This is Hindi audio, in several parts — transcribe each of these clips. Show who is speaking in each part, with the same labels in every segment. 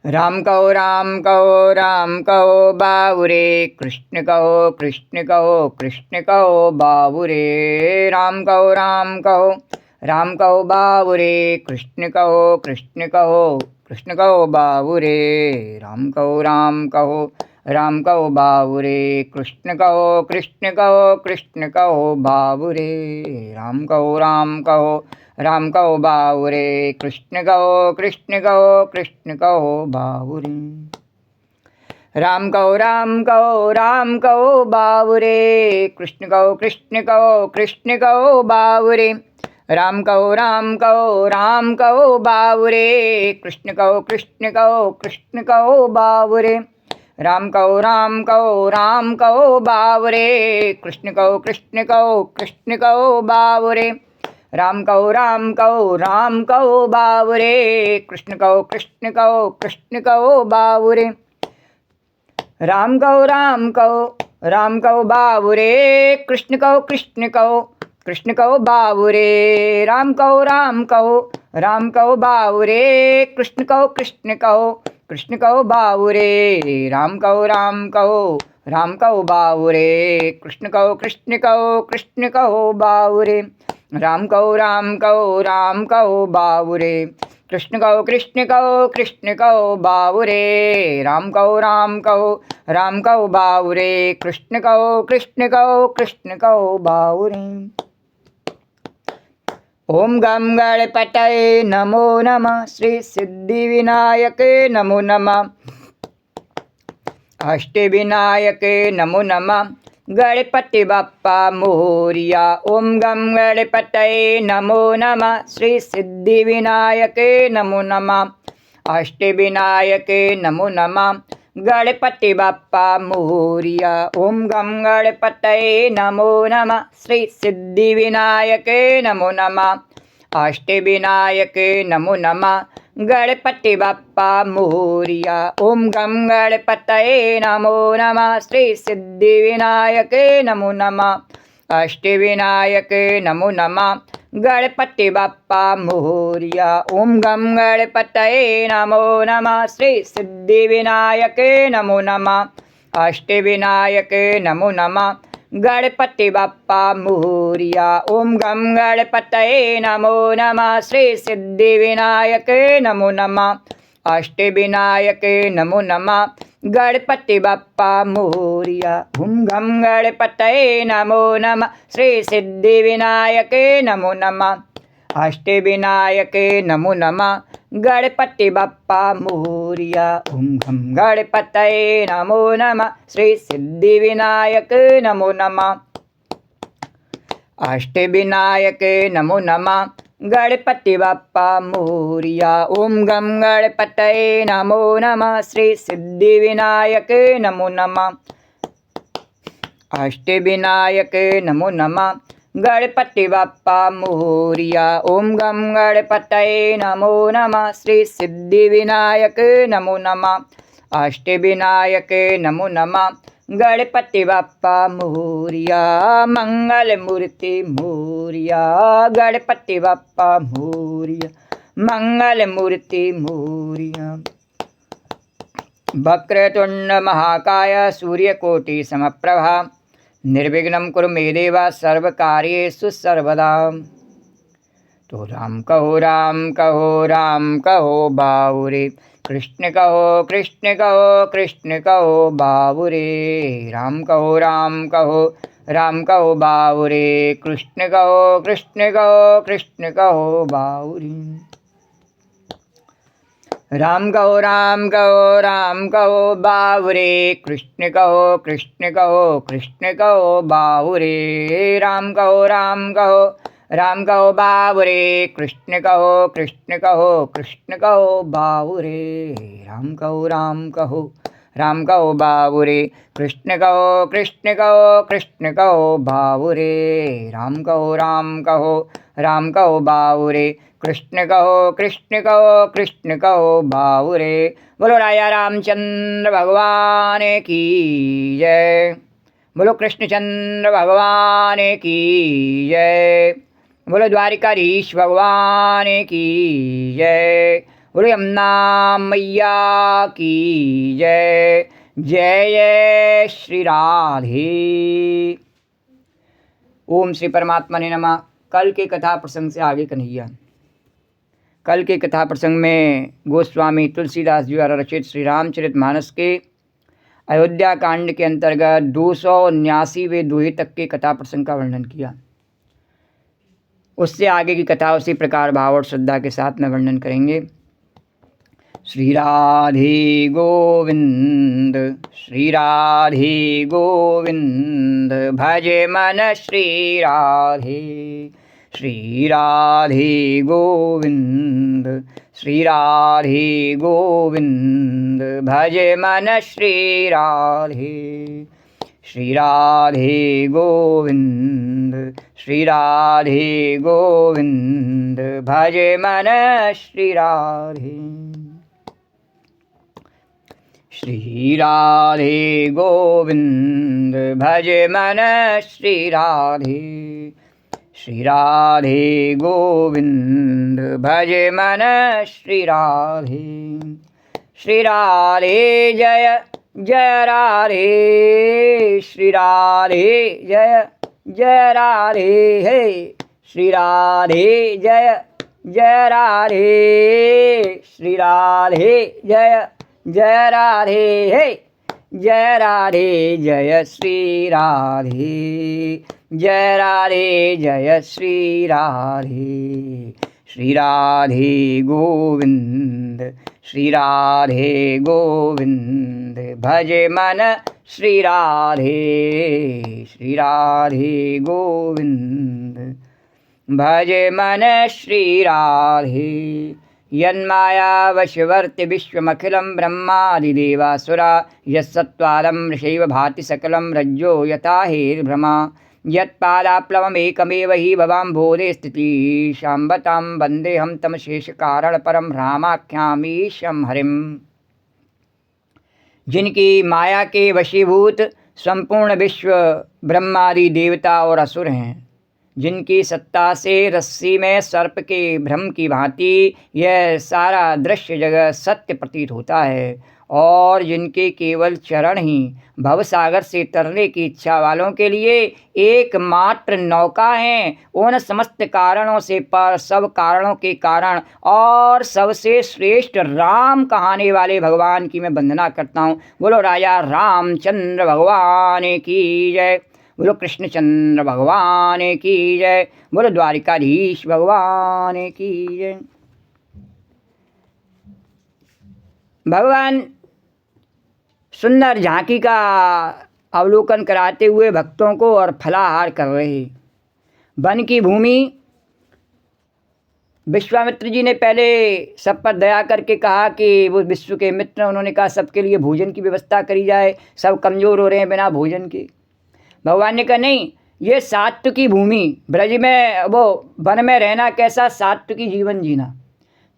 Speaker 1: राम कहो बाबुरे, कृष्ण कहो कृष्ण कहो बाबुरे। राम कहो बाबुरे, कृष्ण कहो कृष्ण कहो बाबुरे। राम कहो बाबुरे, कृष्ण कहो कृष्ण कहो बाबुरे। राम कहो बाबुरे, कृष्ण कहो बाबुरे। राम कहो बाबुरे, कृष्ण कहो बाबुरे। राम कहो बाबुरे, कृष्ण कहो बाबुरे। राम कहो बाबुरे, कृष्ण कहो बाबुरे। राम कहो बाबुरे, कृष्ण कहो बाबुरे। राम कहो बाबुरे, कृष्ण कहो बाबुरे। राम कहो बाबुरे, कृष्ण कहो बाबुरे। राम कहो बाबुरे, कृष्ण कहो बाबुरे। राम कहो बाबुरे, कृष्ण कहो बाबुरे। राम कहो बाबुरे, कृष्ण कहो बाबुरे। ओम गम गणपतये नमो नमः, श्री सिद्धिविनायके नमो नमः, अष्टविनायके नमो नमः, गणपति बप्पा मोरिया। ओम गम गणपतये नमो नमः, श्री सिद्धिविनायके नमो नमः, अष्टविनायके नमो नमः, गणपति बप्पा मोरिया। ओम गम गणपतये नमो नमः, श्री सिद्धिविनायके नमो नमः, अष्टविनायके नमो नमः, गणपति बप्पा मोरिया। ओम गम गणपतये नमो नमः, श्री सिद्धिविनायके नमो नमः, अष्टविनायके नमो नमः, गणपति बप्पा मोरिया। ओम गम गणपतये नमो नमः, श्री सिद्धिविनायके नमो नमः, अष्टविनायके नमो नमः, गणपति बप्पा मोरिया। ओम गम गणपतये नमो नमः, श्री सिद्धिविनायके नमो नमः, अष्टविनायके नमो नमः, गणपति बप्पा मोरिया। ओम गम गणपतये नमो नमः, श्री सिद्धिविनायके नमो नमः, अष्टविनायके नमो नमः, गणपति बप्पा मोरिया। ओम गम गणपतये नमो नमः, श्री सिद्धिविनायके नमो नमः, अष्टविनायके नमो नमः, गणपति बप्पा मोरिया। ओम गम गणपतये नमो नमः, श्री सिद्धिविनायके नमो नमः, अष्टविनायके नमो नमः, गणपति बप्पा मोरिया। ओम गम गणपतये नमो नमः, श्री सिद्धिविनायके नमो नमः, अष्टविनायके नमो नमः, गणपति बप्पा मोरिया। मंगल मूर्ति मोरिया, गणपति बप्पा मोरिया, मंगल मूर्ति मोरिया। वक्रतुंड महाकाय सूर्यकोटि समप्रभा, निर्विघ्नं कुरु मे देव, सर्वकार्येषु सर्वदा। तो राम कहो बाबुरे, कृष्ण कहो बाबुरे। राम कहो बाबुरे, कृष्ण कहो बाबुरे। राम कहो बाबुरे, कृष्ण कहो बाबुरे। राम कहो बाबुरे, कृष्ण कहो बाबुरे। राम कहो बाबुरे, कृष्ण कहो बाबुरे। राम कहो बाबुरे, कृष्ण कहो बाबुरे। बोलो राजा रामचंद्र भगवान की जय। बोलो कृष्णचंद्र भगवान की जय। बोलो द्वारिकाधीश भगवान की जय। बोलो यमुना मैया की जय। जय जय श्री राधे। ओम श्री परमात्मा ने नमः। कल के कथा प्रसंग से आगे कन्हैया। कल के कथा प्रसंग में गोस्वामी तुलसीदास जी द्वारा रचित श्री रामचरितमानस के अयोध्या कांड के अंतर्गत 279वें दोहे तक के कथा प्रसंग का वर्णन किया। उससे आगे की कथा उसी प्रकार भाव और श्रद्धा के साथ में वर्णन करेंगे। श्री राधे गोविंद, श्री राधे गोविंद, भजे मन श्री राधे। श्री राधे गोविंद, श्री राधे गोविंद, भजे मन श्री राधे। श्री राधे गोविंद, श्री राधे गोविंद, भजे मन श्री राधे। श्री राधे गोविंद, भजे मन श्री राधे। श्री राधे गोविंद, भजे मन श्री राधे। श्री राधे जय जय राधे। श्री राधे जय जय राधे हे। श्री राधे जय जय राधे। श्री राधे जय जय राधे हे। जय राधे जय श्री राधे। जय राधे जय श्री राधे। श्री राधे गोविंद, श्री राधे गोविंद, भजे मन श्री राधे। श्री राधे गोविंद, भजे मन श्री राधे। यन्माया वशवर्ति विश्वमखिलं ब्रह्मादिदेवासुरा यत्सत्त्वादं ऋषैव भाति सकलं रज्जो यथा हेर्भ्रमा। यत्पादाप्लवमेकमेव हि भवाम्भोधे स्थितिः शाम्बतां वन्देऽहं तं शेषकारणपरं रामाख्यामीशं हरिम्। जिनकी माया के वशीभूत संपूर्ण विश्व ब्रह्मादि देवता और असुर हैं, जिनकी सत्ता से रस्सी में सर्प के भ्रम की भांति यह सारा दृश्य जगत सत्य प्रतीत होता है, और जिनके केवल चरण ही भवसागर से तरने की इच्छा वालों के लिए एकमात्र नौका हैं, उन समस्त कारणों से पर सब कारणों के कारण और सबसे श्रेष्ठ राम कहाने वाले भगवान की मैं वंदना करता हूँ। बोलो राजा रामचंद्र भगवान की जय। बोलो कृष्णचंद्र भगवान की जय। बोलो द्वारिकाधीश भगवान की जय। भगवान सुंदर झांकी का अवलोकन कराते हुए भक्तों को और फलाहार कर रहे। वन की भूमि विश्वामित्र जी ने पहले सब पर दया करके कहा कि वो विश्व के मित्र, उन्होंने कहा सबके लिए भोजन की व्यवस्था करी जाए, सब कमज़ोर हो रहे हैं बिना भोजन के। भगवान ने कहा नहीं, ये सात्विकी भूमि ब्रज में, वो वन में रहना कैसा सात्विकी जीवन जीना,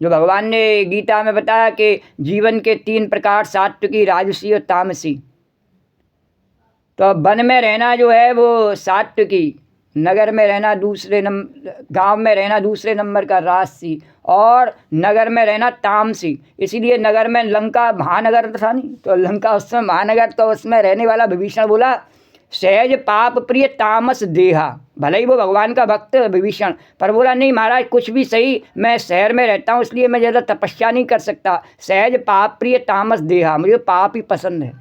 Speaker 1: जो भगवान ने गीता में बताया कि जीवन के 3 प्रकार सात्विकी, राजसी और तामसी। तो वन में रहना जो है वो सात्विकी, नगर में रहना दूसरे नंबर, गांव में रहना दूसरे नंबर का राजसी, और नगर में रहना तामसी। इसीलिए नगर में लंका महानगर था नहीं, तो लंका उसमें महानगर, तो उसमें रहने वाला विभीषण बोला सहज पाप प्रिय तामस देहा। भले ही वो भगवान का भक्त विभीषण, पर बोला नहीं महाराज कुछ भी सही, मैं शहर में रहता हूँ इसलिए मैं ज़्यादा तपस्या नहीं कर सकता। सहज पाप प्रिय तामस देहा, मुझे पाप ही पसंद है।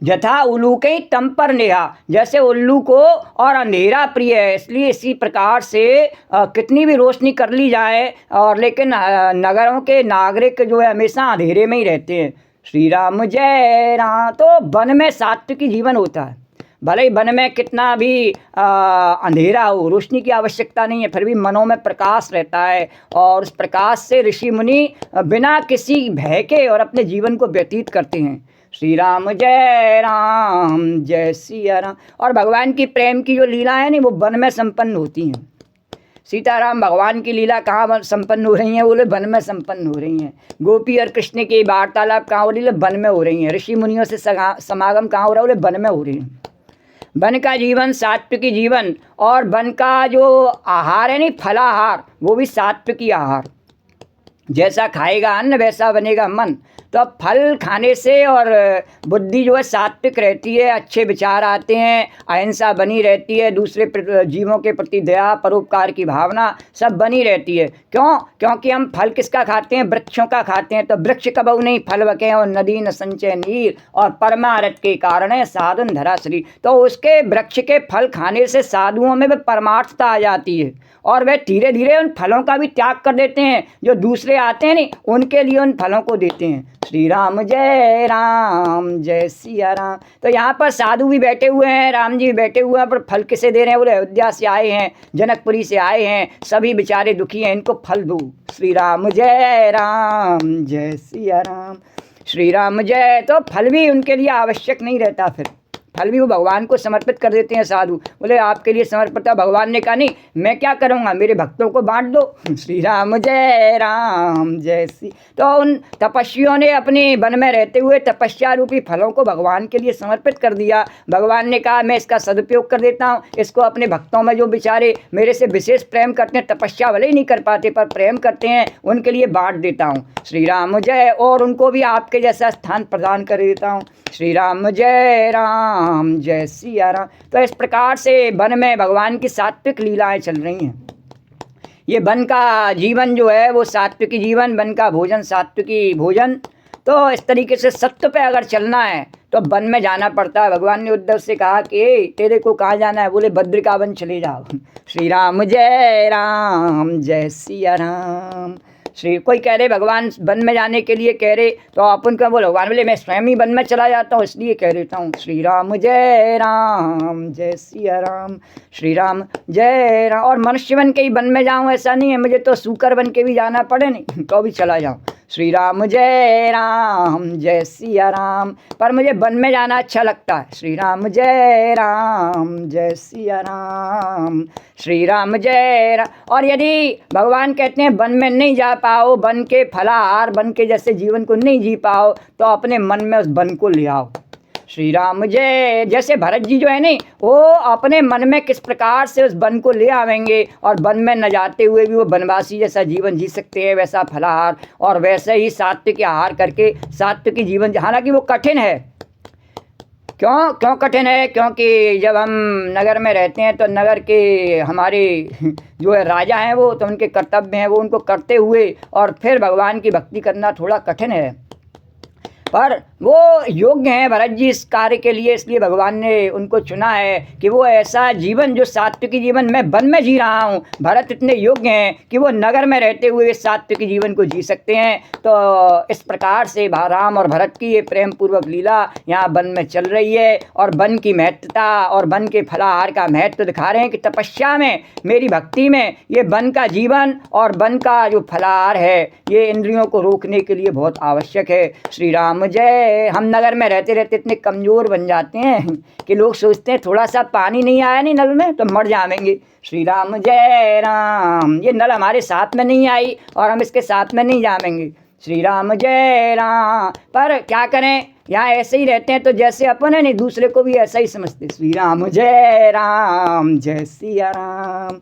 Speaker 1: यथा उल्लू के तम पर नेहा, जैसे उल्लू को और अंधेरा प्रिय है, इसलिए इसी प्रकार से कितनी भी रोशनी कर ली जाए, और लेकिन नगरों के नागरिक जो है हमेशा अंधेरे में ही रहते हैं। श्री राम जय राम। तो वन में सात्विकी जीवन होता है, भले ही वन में कितना भी अंधेरा हो, रोशनी की आवश्यकता नहीं है, फिर भी मनों में प्रकाश रहता है, और उस प्रकाश से ऋषि मुनि बिना किसी भय के और अपने जीवन को व्यतीत करते हैं। श्री राम जय सिया राम। और भगवान की प्रेम की जो लीला है नहीं, वो वन में संपन्न होती हैं। सीताराम भगवान की लीला कहाँ संपन्न हो रही हैं? बोले वन में संपन्न हो रही हैं। गोपी और कृष्ण की वार्तालाप कहाँ हो रही है? वन में हो रही हैं। ऋषि मुनियों से समागम कहाँ हो रहा है? बोले वन में हो रही हैं। वन का जीवन सात्विकी जीवन, और वन का जो आहार है नहीं फलाहार, वो भी सात्विकी आहार। जैसा खाएगा अन्न वैसा बनेगा मन। तो अब फल खाने से और बुद्धि जो है सात्विक रहती है, अच्छे विचार आते हैं, अहिंसा बनी रहती है, दूसरे जीवों के प्रति दया परोपकार की भावना सब बनी रहती है। क्यों? क्योंकि हम फल किसका खाते हैं? वृक्षों का खाते हैं। तो वृक्ष कबहु नहीं फल बके और नदी न संचय नीर, और परमारथ के कारण है साधन धरा श्री। तो उसके वृक्ष के फल खाने से साधुओं में भी परमार्थता आ जाती है और वे धीरे धीरे उन फलों का भी त्याग कर देते हैं। जो दूसरे आते हैं नहीं उनके लिए उन फलों को देते हैं। श्री राम जय सिया राम। तो यहाँ पर साधु भी बैठे हुए हैं, राम जी भी बैठे हुए हैं, पर फल किसे दे रहे हैं? बोले अयोध्या से आए हैं, जनकपुरी से आए हैं, सभी बेचारे दुखी हैं, इनको फल दो। श्री राम जय सिया राम। श्री राम जय। तो फल भी उनके लिए आवश्यक नहीं रहता, फिर फल भी वो भगवान को समर्पित कर देते हैं साधु। बोले आपके लिए समर्पित है। भगवान ने कहा नहीं मैं क्या करूँगा, मेरे भक्तों को बांट दो। श्री राम जय सी। तो उन तपस्वियों ने अपनी वन में रहते हुए तपस्या रूपी फलों को भगवान के लिए समर्पित कर दिया। भगवान ने कहा मैं इसका सदुपयोग कर देता हूँ, इसको अपने भक्तों में जो बेचारे मेरे से विशेष प्रेम करते हैं, तपस्या भले ही नहीं कर पाते पर प्रेम करते हैं, उनके लिए बांट देता हूँ। श्री राम जय। और उनको भी आपके जैसा स्थान प्रदान कर देता हूँ। श्री राम जय सिया राम। तो इस प्रकार से वन में भगवान की सात्विक लीलाएं चल रही हैं। ये वन का जीवन जो है वो सात्विकी जीवन, वन का भोजन सात्विकी भोजन। तो इस तरीके से सत्य पे अगर चलना है तो वन में जाना पड़ता है। भगवान ने उद्धव से कहा कि तेरे को कहाँ जाना है? बोले बद्रिकावन चले जाओ। श्री राम जय सिया राम। श्री कोई कह रहे भगवान वन में जाने के लिए कह रहे, तो अपन का बोले भगवान बोले मैं स्वयं ही वन में चला जाता हूँ इसलिए कह देता हूँ। श्री राम जय सिया राम। श्री राम जय राम। और मनुष्य बन के ही वन में जाऊँ ऐसा नहीं है, मुझे तो सूकर बन के भी जाना पड़े नहीं तो भी चला जाऊँ। श्री राम जय सिया राम। पर मुझे वन में जाना अच्छा लगता है। श्री राम जय सिया राम। श्री राम जय राम। और यदि भगवान कहते हैं वन में नहीं जा पाओ, वन के फलाहार वन के जैसे जीवन को नहीं जी पाओ, तो अपने मन में उस वन को ले आओ। श्री राम जय। जैसे भरत जी जो है नहीं वो अपने मन में किस प्रकार से उस वन को ले आवेंगे और वन में न जाते हुए भी वो वनवासी जैसा जीवन जी सकते हैं, वैसा फलाहार और वैसे ही सात्विक आहार करके सात्विक जीवन। हालांकि वो कठिन है। क्यों कठिन है? क्योंकि जब हम नगर में रहते हैं तो नगर के हमारे जो है राजा हैं वो तो उनके कर्तव्य हैं वो उनको करते हुए और फिर भगवान की भक्ति करना थोड़ा कठिन है। पर वो योग्य हैं भरत जी इस कार्य के लिए, इसलिए भगवान ने उनको चुना है कि वो ऐसा जीवन जो सात्विकी जीवन मैं वन में जी रहा हूँ, भरत इतने योग्य हैं कि वो नगर में रहते हुए सात्विकी जीवन को जी सकते हैं। तो इस प्रकार से राम और भरत की ये प्रेम पूर्वक लीला यहाँ वन में चल रही है और वन की महत्ता और वन के फलाहार का महत्व दिखा रहे हैं कि तपस्या में मेरी भक्ति में ये वन का जीवन और वन का जो फलाहार है ये इंद्रियों को रोकने के लिए बहुत आवश्यक है। श्री राम जय। हम नगर में रहते रहते इतने कमज़ोर बन जाते हैं कि लोग सोचते हैं थोड़ा सा पानी नहीं आया नहीं नल में तो मर जाएंगे। श्री राम जय राम। ये नल हमारे साथ में नहीं आई और हम इसके साथ में नहीं जाएंगे। श्री राम जय राम। पर क्या करें, यहाँ ऐसे ही रहते हैं तो जैसे अपन है नहीं दूसरे को भी ऐसा ही समझते। श्री राम जय सिया राम।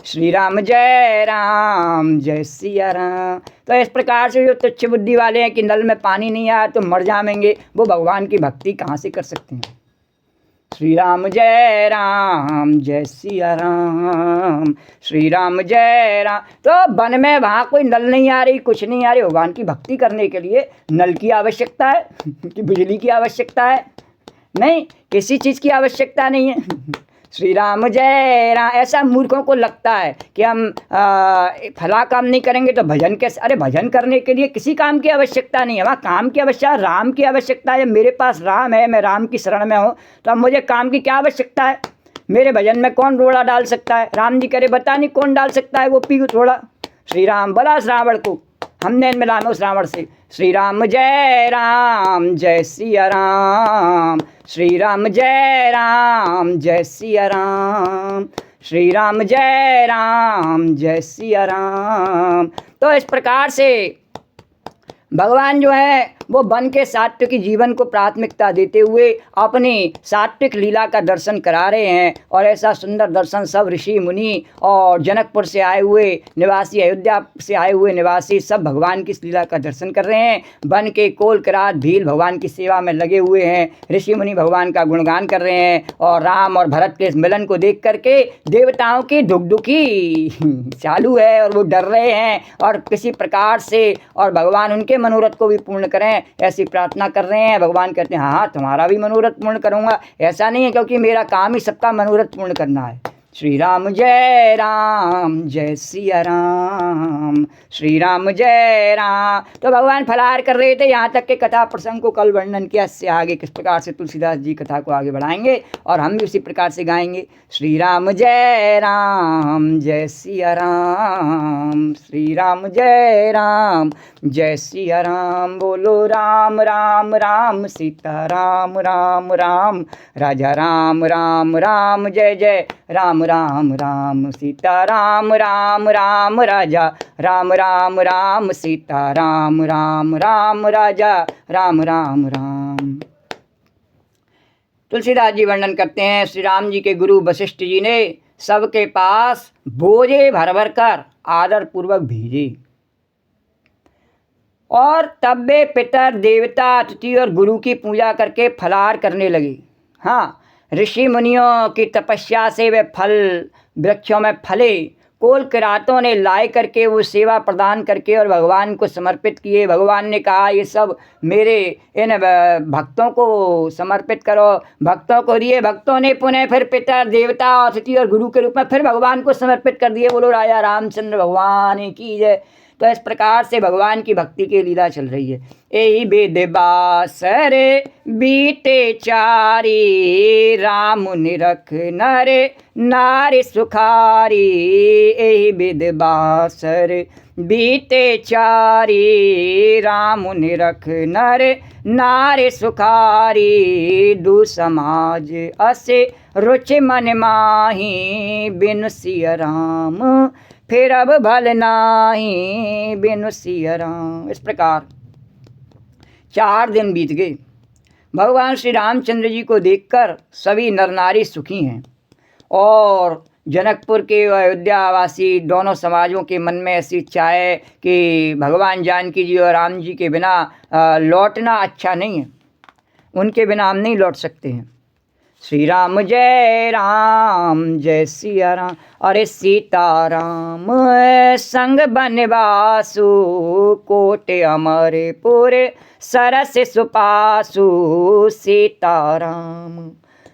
Speaker 1: श्री राम जय सिया राम। तो इस प्रकार से जो तुच्छ बुद्धि वाले हैं कि नल में पानी नहीं आया तो मर जाएंगे, वो भगवान की भक्ति कहाँ से कर सकते हैं। श्री राम जय सिया राम। श्री राम जय राम। तो वन में वहाँ कोई नल नहीं आ रही, कुछ नहीं आ रही। भगवान की भक्ति करने के लिए नल की आवश्यकता है कि बिजली की आवश्यकता है? नहीं, किसी चीज़ की आवश्यकता नहीं है। श्री राम जय राम। ऐसा मूर्खों को लगता है कि हम फला काम नहीं करेंगे तो भजन कैसे? अरे भजन करने के लिए किसी काम की आवश्यकता नहीं है, वहाँ काम की आवश्यकता राम की आवश्यकता है। मेरे पास राम है, मैं राम की शरण में हूँ, तो अब मुझे काम की क्या आवश्यकता है? मेरे भजन में कौन रोड़ा डाल सकता है? राम जी करे बता नहीं कौन डाल सकता है वो पी रोड़ा। श्री राम बला श्रावण को हमने मिला उस रावण से। श्री राम जय सिया राम। श्री राम जय सिया राम। श्री राम जय सिया राम। तो इस प्रकार से भगवान जो है वो वन के सात्विक जीवन को प्राथमिकता देते हुए अपनी सात्विक लीला का दर्शन करा रहे हैं। और ऐसा सुंदर दर्शन सब ऋषि मुनि और जनकपुर से आए हुए निवासी, अयोध्या से आए हुए निवासी सब भगवान की इस लीला का दर्शन कर रहे हैं। वन के कोल किरात भील भगवान की सेवा में लगे हुए हैं। ऋषि मुनि भगवान का गुणगान कर रहे हैं और राम और भरत के इस मिलन को देख करके देवताओं की धुकधुकी चालू है और वो डर रहे हैं और किसी प्रकार से और भगवान उनके मनोरथ को भी पूर्ण करें ऐसी प्रार्थना कर रहे हैं। भगवान कहते हैं हाँ तुम्हारा भी मनोरथ पूर्ण करूँगा, ऐसा नहीं है क्योंकि मेरा काम ही सबका मनोरथ पूर्ण करना है। श्री राम जय सिया राम, श्री राम जय राम। तो भगवान फलाहार कर रहे थे, यहाँ तक के कथा प्रसंग को कल वर्णन किया। इससे आगे किस प्रकार से तुलसीदास जी कथा को आगे बढ़ाएंगे और हम भी उसी प्रकार से गाएंगे। श्री राम जय सिया राम, श्री राम जय सिया राम। बोलो राम राम राम सीता राम राम राम, राजा राम राम राम जय जय राम राम राम सीता राम राम राम, राजा राम राम राम सीता राम राम राम, राजा राम राम राम। तुलसीदास जी वर्णन करते हैं श्री राम जी के गुरु वशिष्ठ जी ने सबके पास बोझे भर भर कर आदर पूर्वक भेजे और तब वे पितर देवता अतिथि और गुरु की पूजा करके फलाहार करने लगे। हाँ, ऋषि मुनियों की तपस्या से वे फल वृक्षों में फले, कोल किरातों ने लाए करके वो सेवा प्रदान करके और भगवान को समर्पित किए। भगवान ने कहा ये सब मेरे इन भक्तों को समर्पित करो, भक्तों को दिए। भक्तों ने पुनः फिर पितर देवता अतिथि और गुरु के रूप में फिर भगवान को समर्पित कर दिए। बोलो राजा रामचंद्र भगवान की जय। तो इस प्रकार से भगवान की भक्ति की लीला चल रही है। एहि बेद बासर बीते चारी, राम निरख नर नारी सुखारी। एहि बेद बासर बीते चारी, राम निरख नर नारी सुखारी। दु समाज असे रुचि मन माही, बिनु सिया राम फिर अब भल नाही, बिनु सिया राम। इस प्रकार 4 दिन बीत गए। भगवान श्री रामचंद्र जी को देखकर सभी नर नारी सुखी हैं और जनकपुर के अयोध्यावासी दोनों समाजों के मन में ऐसी इच्छा है कि भगवान जानकी जी और राम जी के बिना लौटना अच्छा नहीं है, उनके बिना हम नहीं लौट सकते हैं। श्री राम जय सिया राम। अरे सीताराम संग बनवासु, कोटे अमरपुर सरस सुपासु। सीताराम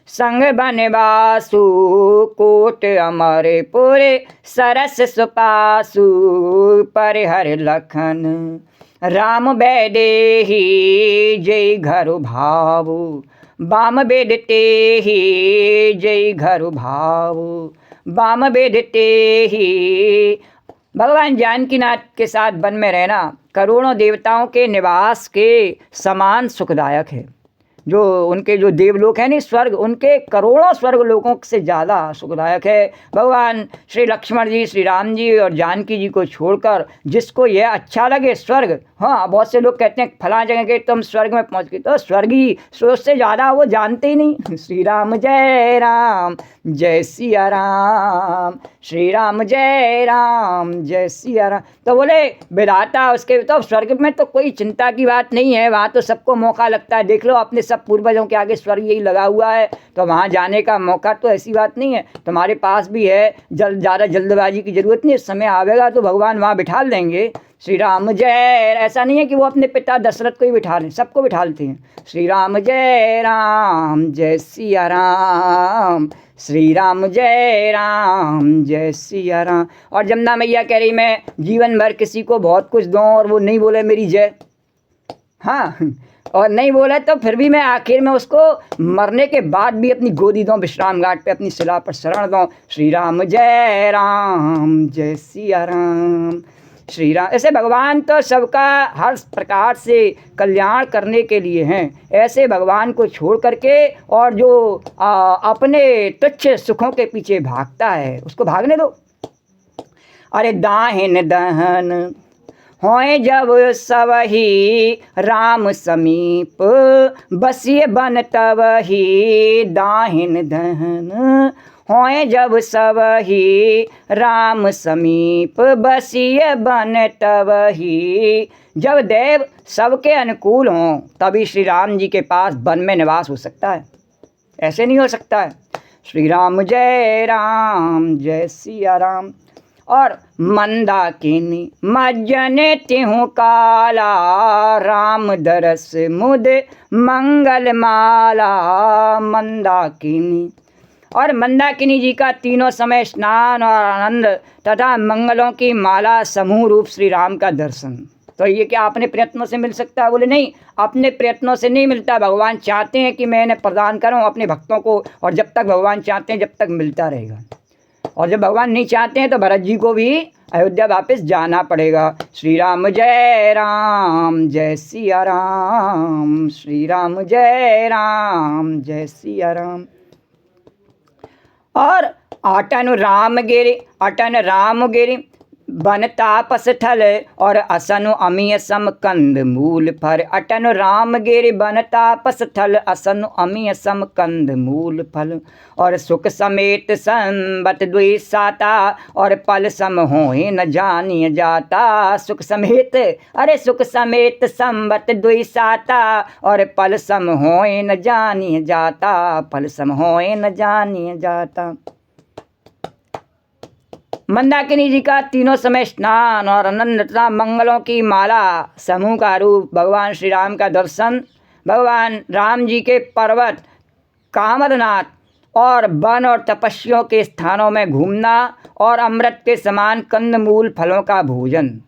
Speaker 1: संग बनवासु, कोट अमरपुर सरस सुपासु। परिहर लखन राम बैदेही, जय घर भावु बाम बेदते ही। जय घर भाव बाम बेदते ही। भगवान जानकीनाथ के साथ वन में रहना करोड़ों देवताओं के निवास के समान सुखदायक है। जो उनके जो देवलोक है नहीं स्वर्ग, उनके करोड़ों स्वर्ग लोकों से ज़्यादा सुखदायक है। भगवान श्री लक्ष्मण जी, श्री राम जी और जानकी जी को छोड़कर जिसको यह अच्छा लगे स्वर्ग, हाँ बहुत से लोग कहते हैं फला जगह के तुम स्वर्ग में पहुँच गए, तो स्वर्गी सोच से ज़्यादा वो जानते ही नहीं। श्री राम जय सिया राम, श्री राम जय सिया राम। तो बोले विधाता उसके तो स्वर्ग में तो कोई चिंता की बात नहीं है, वहाँ तो सबको मौका लगता है। देख लो अपने सब पूर्वजों के आगे स्वर्ग यही लगा हुआ है, तो वहाँ जाने का मौका तो ऐसी बात नहीं है। तुम्हारे पास भी है, ज़्यादा जल्दबाजी की ज़रूरत नहीं, समय आवेगा तो भगवान वहाँ बिठा देंगे। श्री राम जय, ऐसा नहीं है कि वो अपने पिता दशरथ को ही बिठा लें, सबको बिठा लेते हैं। श्री राम जय सिया राम, श्री राम जय सिया राम। और जमुना मैया कह रही मैं जीवन भर किसी को बहुत कुछ दूँ और वो नहीं बोले मेरी जय, हाँ, और नहीं बोले तो फिर भी मैं आखिर में उसको मरने के बाद भी अपनी गोदी दूँ, विश्राम घाट पे अपनी शिला पर शरण दूँ। श्री राम जय सिया राम, श्री राम। ऐसे भगवान तो सबका हर प्रकार से कल्याण करने के लिए हैं। ऐसे भगवान को छोड़ करके और जो अपने तुच्छ सुखों के पीछे भागता है उसको भागने दो। अरे दाहिन दहन होए जब सबही राम समीप, बसिए बन तबही दाहिन धन। होए जब सबही राम समीप, बसिए बन तबही। जब देव सबके अनुकूल हों तभी श्री राम जी के पास वन में निवास हो सकता है, ऐसे नहीं हो सकता है। श्री राम जय सिया राम। और मंदाकिनी मज्जने तिहु काला, राम दरस मुद मंगल माला। मंदाकिनी, और मंदाकिनी जी का तीनों समय स्नान और आनंद तथा मंगलों की माला समूह रूप श्री राम का दर्शन। तो ये क्या अपने प्रयत्नों से मिल सकता है? बोले नहीं, अपने प्रयत्नों से नहीं मिलता। भगवान चाहते हैं कि मैं इन्हें प्रदान करूं अपने भक्तों को, और जब तक भगवान चाहते हैं जब तक मिलता रहेगा। और जब भगवान नहीं चाहते हैं तो भरत जी को भी अयोध्या वापस जाना पड़ेगा। श्री राम जय सिया राम। श्री राम जय सिया राम। और अटन राम गिरि बन तापस थल, और असनु अमीय सम कंद मूल फल। अटन राम गिरि बन तापस थल, असनु अमीय सम कंद मूल फल। और सुख समेत संबत द्वि साता, और पल सम होए न जानिय जाता। सुख समेत, अरे सुख समेत संबत द्वि साता, और पल सम होए न जानिय जाता। पल सम होए न जानिय जाता। मंदाकिनी जी का तीनों समय स्नान और आनंद तथा मंगलों की माला समूह का रूप, भगवान श्री राम का दर्शन, भगवान राम जी के पर्वत कामरनाथ और वन और तपस्वियों के स्थानों में घूमना, और अमृत के समान कंदमूल फलों का भोजन।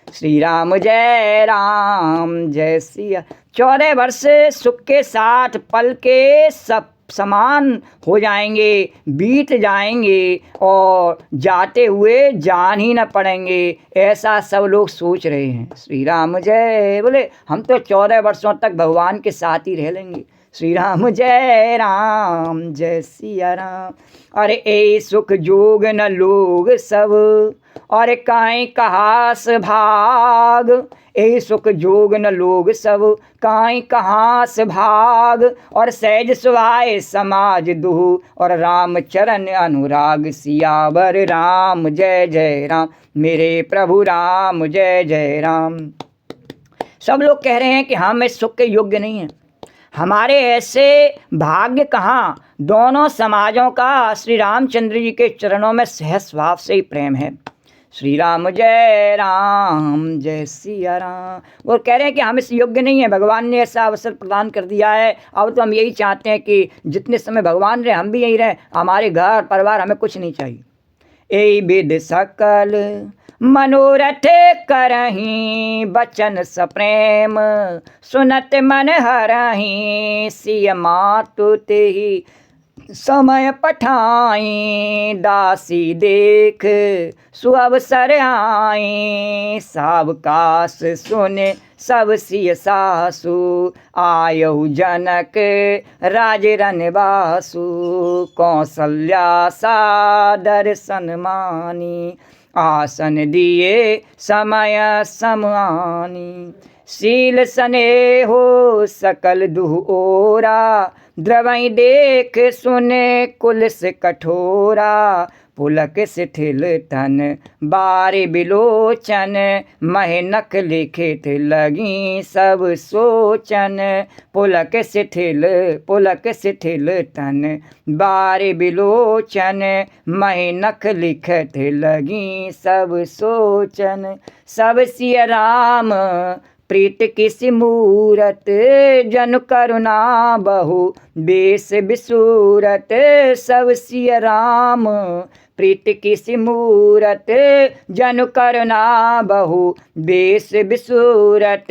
Speaker 1: श्री राम जय सिया। 14 वर्ष सुख के साथ पल के सब समान हो जाएंगे, बीत जाएंगे, और जाते हुए जान ही न पड़ेंगे, ऐसा सब लोग सोच रहे हैं। श्री राम जय, बोले हम तो 14 वर्षों तक भगवान के साथ ही रह लेंगे। श्री राम जय सिया राम। अरे ए सुख जोग न लोग सब, और काई कहास भाग। ए सुख जोग न लोग सब, काई कहास भाग। और सहज सुभाए समाज दुह, और राम चरण अनुराग। सियावर राम जय राम, मेरे प्रभु राम जय राम। सब लोग कह रहे हैं कि हम इस सुख के योग्य नहीं हैं, हमारे ऐसे भाग्य कहाँ। दोनों समाजों का श्री रामचंद्र जी के चरणों में सहज स्वभाव से ही प्रेम है। श्री राम जय सिया राम। वो कह रहे हैं कि हम इस योग्य नहीं है, भगवान ने ऐसा अवसर प्रदान कर दिया है। अब तो हम यही चाहते हैं कि जितने समय भगवान रहे हम भी यही रहे, हमारे घर परिवार, हमें कुछ नहीं चाहिए। ए विद सकल मनोरथ करहीं, बचन सप्रेम सुनत मन हरहीं। सिय मातु तेहि समय पठाई, दासी देख सुअवसर आई। सावकाश सुने सब सिय सासु, आयहु जनक राज रनवासु। कौशल्या सादर सन्मानी, आसन दिए समय समानी। शील सने हो सकल दुह ओरा, द्रवई देख सुने कुल से कठोरा। पुलक शिथिल तन बारे बिलोचन, मह नख लिखित लगी सब सोचन। पुलक शिथिल तन बारे बिलोचन, मह नख लिखत लगी सब सोचन। सब सिय राम प्रीत किसी मूरत, जन करुणा बहु बेस बिसूरत। सब सिय राम प्रीत किसी मूरत, जन करुणा बहु बेस बिसूरत।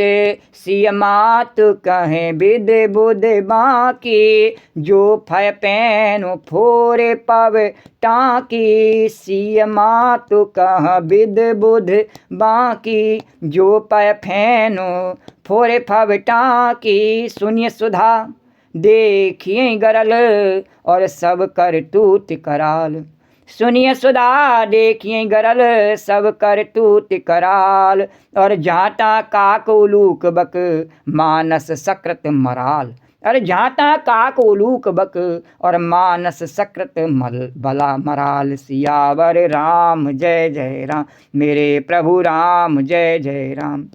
Speaker 1: सिय मातु कहें विद बुध बाकी, जो फय पैनु फोरे पव टाकी। सिय मातु कह विद बुध बाकी, जो पय फैनु फोरे फव टाकी। सुनिय सुधा देखिए गरल, और सब कर तूत कराल। सुनिए सुधा देखिए गरल सब कर तूत कराल। और जाता काक उलूक बक मानस सकृत मराल। अरे जाता काक उलूक बक और मानस सकृत मल बला मराल। सियावर राम जय जय राम, मेरे प्रभु राम जय जय राम।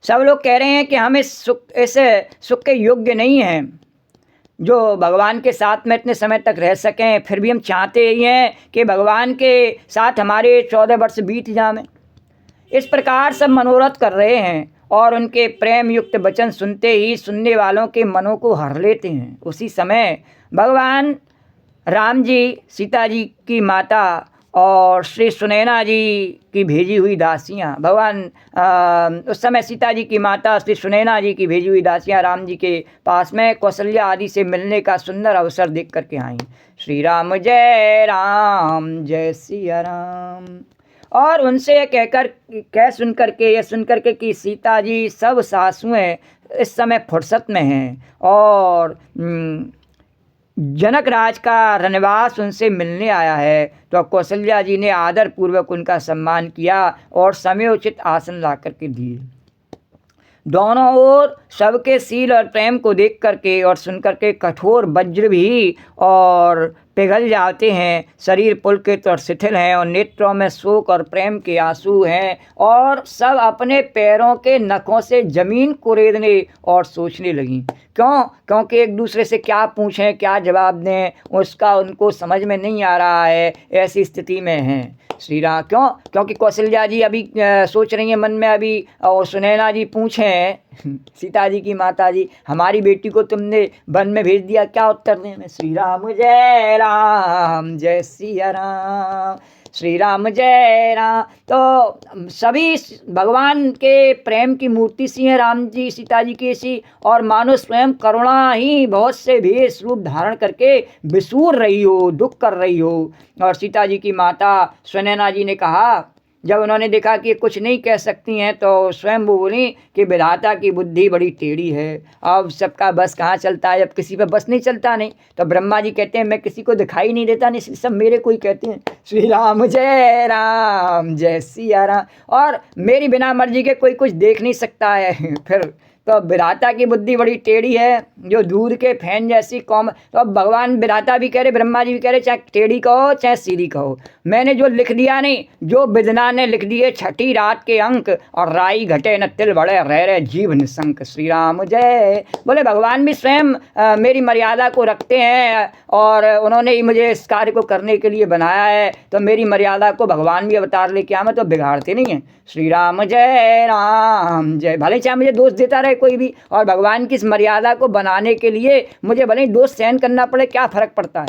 Speaker 1: सब लोग कह रहे हैं कि हम इस सुख के योग्य नहीं हैं जो भगवान के साथ में इतने समय तक रह सकें, फिर भी हम चाहते ही हैं कि भगवान के साथ हमारे 14 वर्ष बीत जाएं। इस प्रकार सब मनोरथ कर रहे हैं और उनके प्रेम युक्त वचन सुनते ही सुनने वालों के मनों को हर लेते हैं। उसी समय भगवान राम जी, सीता जी की माता और श्री सुनैना जी की भेजी हुई दासियाँ, उस समय सीता जी की माता श्री सुनैना जी की भेजी हुई दासियाँ राम जी के पास में कौशल्या आदि से मिलने का सुंदर अवसर देख करके आईं। श्री राम जय सिया राम। और उनसे कह सुन करके कि सीता जी सब सासुएं इस समय फुर्सत में हैं और जनक राज का रनवास उनसे मिलने आया है। तो कौशल्या जी ने आदर पूर्वक उनका सम्मान किया और समयोचित आसन ला करके दिए। दोनों ओर सबके शील और प्रेम को देख करके और सुन करके कठोर वज्र भी और पिघल जाते हैं। शरीर पुलकित और शिथिल हैं और नेत्रों में शोक और प्रेम के आंसू हैं और सब अपने पैरों के नखों से जमीन को रेदने और सोचने लगीं। क्योंकि एक दूसरे से क्या पूछें, क्या जवाब दें, उसका उनको समझ में नहीं आ रहा है। ऐसी स्थिति में हैं श्री राम। क्योंकि कौशल्या जी अभी सोच रही हैं मन में अभी, और सुनैना जी पूछें सीता जी की माता जी, हमारी बेटी को तुमने वन में भेज दिया, क्या उत्तर दें मैं? श्री राम जय सिया राम, श्री राम जय राम। तो सभी भगवान के प्रेम की मूर्ति सी हैं राम जी सीता जी की सी, और मानो स्वयं करुणा ही बहुत से भेष रूप धारण करके विसूर रही हो, दुख कर रही हो। और सीता जी की माता सुनैना जी ने कहा, जब उन्होंने देखा कि कुछ नहीं कह सकती हैं, तो स्वयं वो बोली कि विधाता की बुद्धि बड़ी टेढ़ी है, अब सबका बस कहाँ चलता है, अब किसी पर बस नहीं चलता नहीं। तो ब्रह्मा जी कहते हैं मैं किसी को दिखाई नहीं देता, नहीं सब मेरे को ही कहते हैं। श्री राम जय सिया राम। और मेरी बिना मर्जी के कोई कुछ देख नहीं सकता है। फिर तो विधाता की बुद्धि बड़ी टेढ़ी है, जो दूध के फैन जैसी कौम। तो अब भगवान विधाता भी कह रहे, ब्रह्मा जी भी कह रहे, चाहे टेढ़ी कहो चाहे सीधी कहो, मैंने जो लिख दिया नहीं, जो विदना ने लिख दिए छठी रात के अंक, और राई घटे न तिल बड़े रह जीव निशंक। श्री राम जय। बोले भगवान भी स्वयं मेरी मर्यादा को रखते हैं और उन्होंने ही मुझे इस कार्य को करने के लिए बनाया है, तो मेरी मर्यादा को भगवान भी अवतार लेके आए, तो बिगाड़ते नहीं हैं। श्री राम जय। भले चाहे मुझे दोष देता रहे कोई भी, और भगवान की इस मर्यादा को बनाने के लिए मुझे भले ही दोष सहन करना पड़े, क्या फर्क पड़ता है।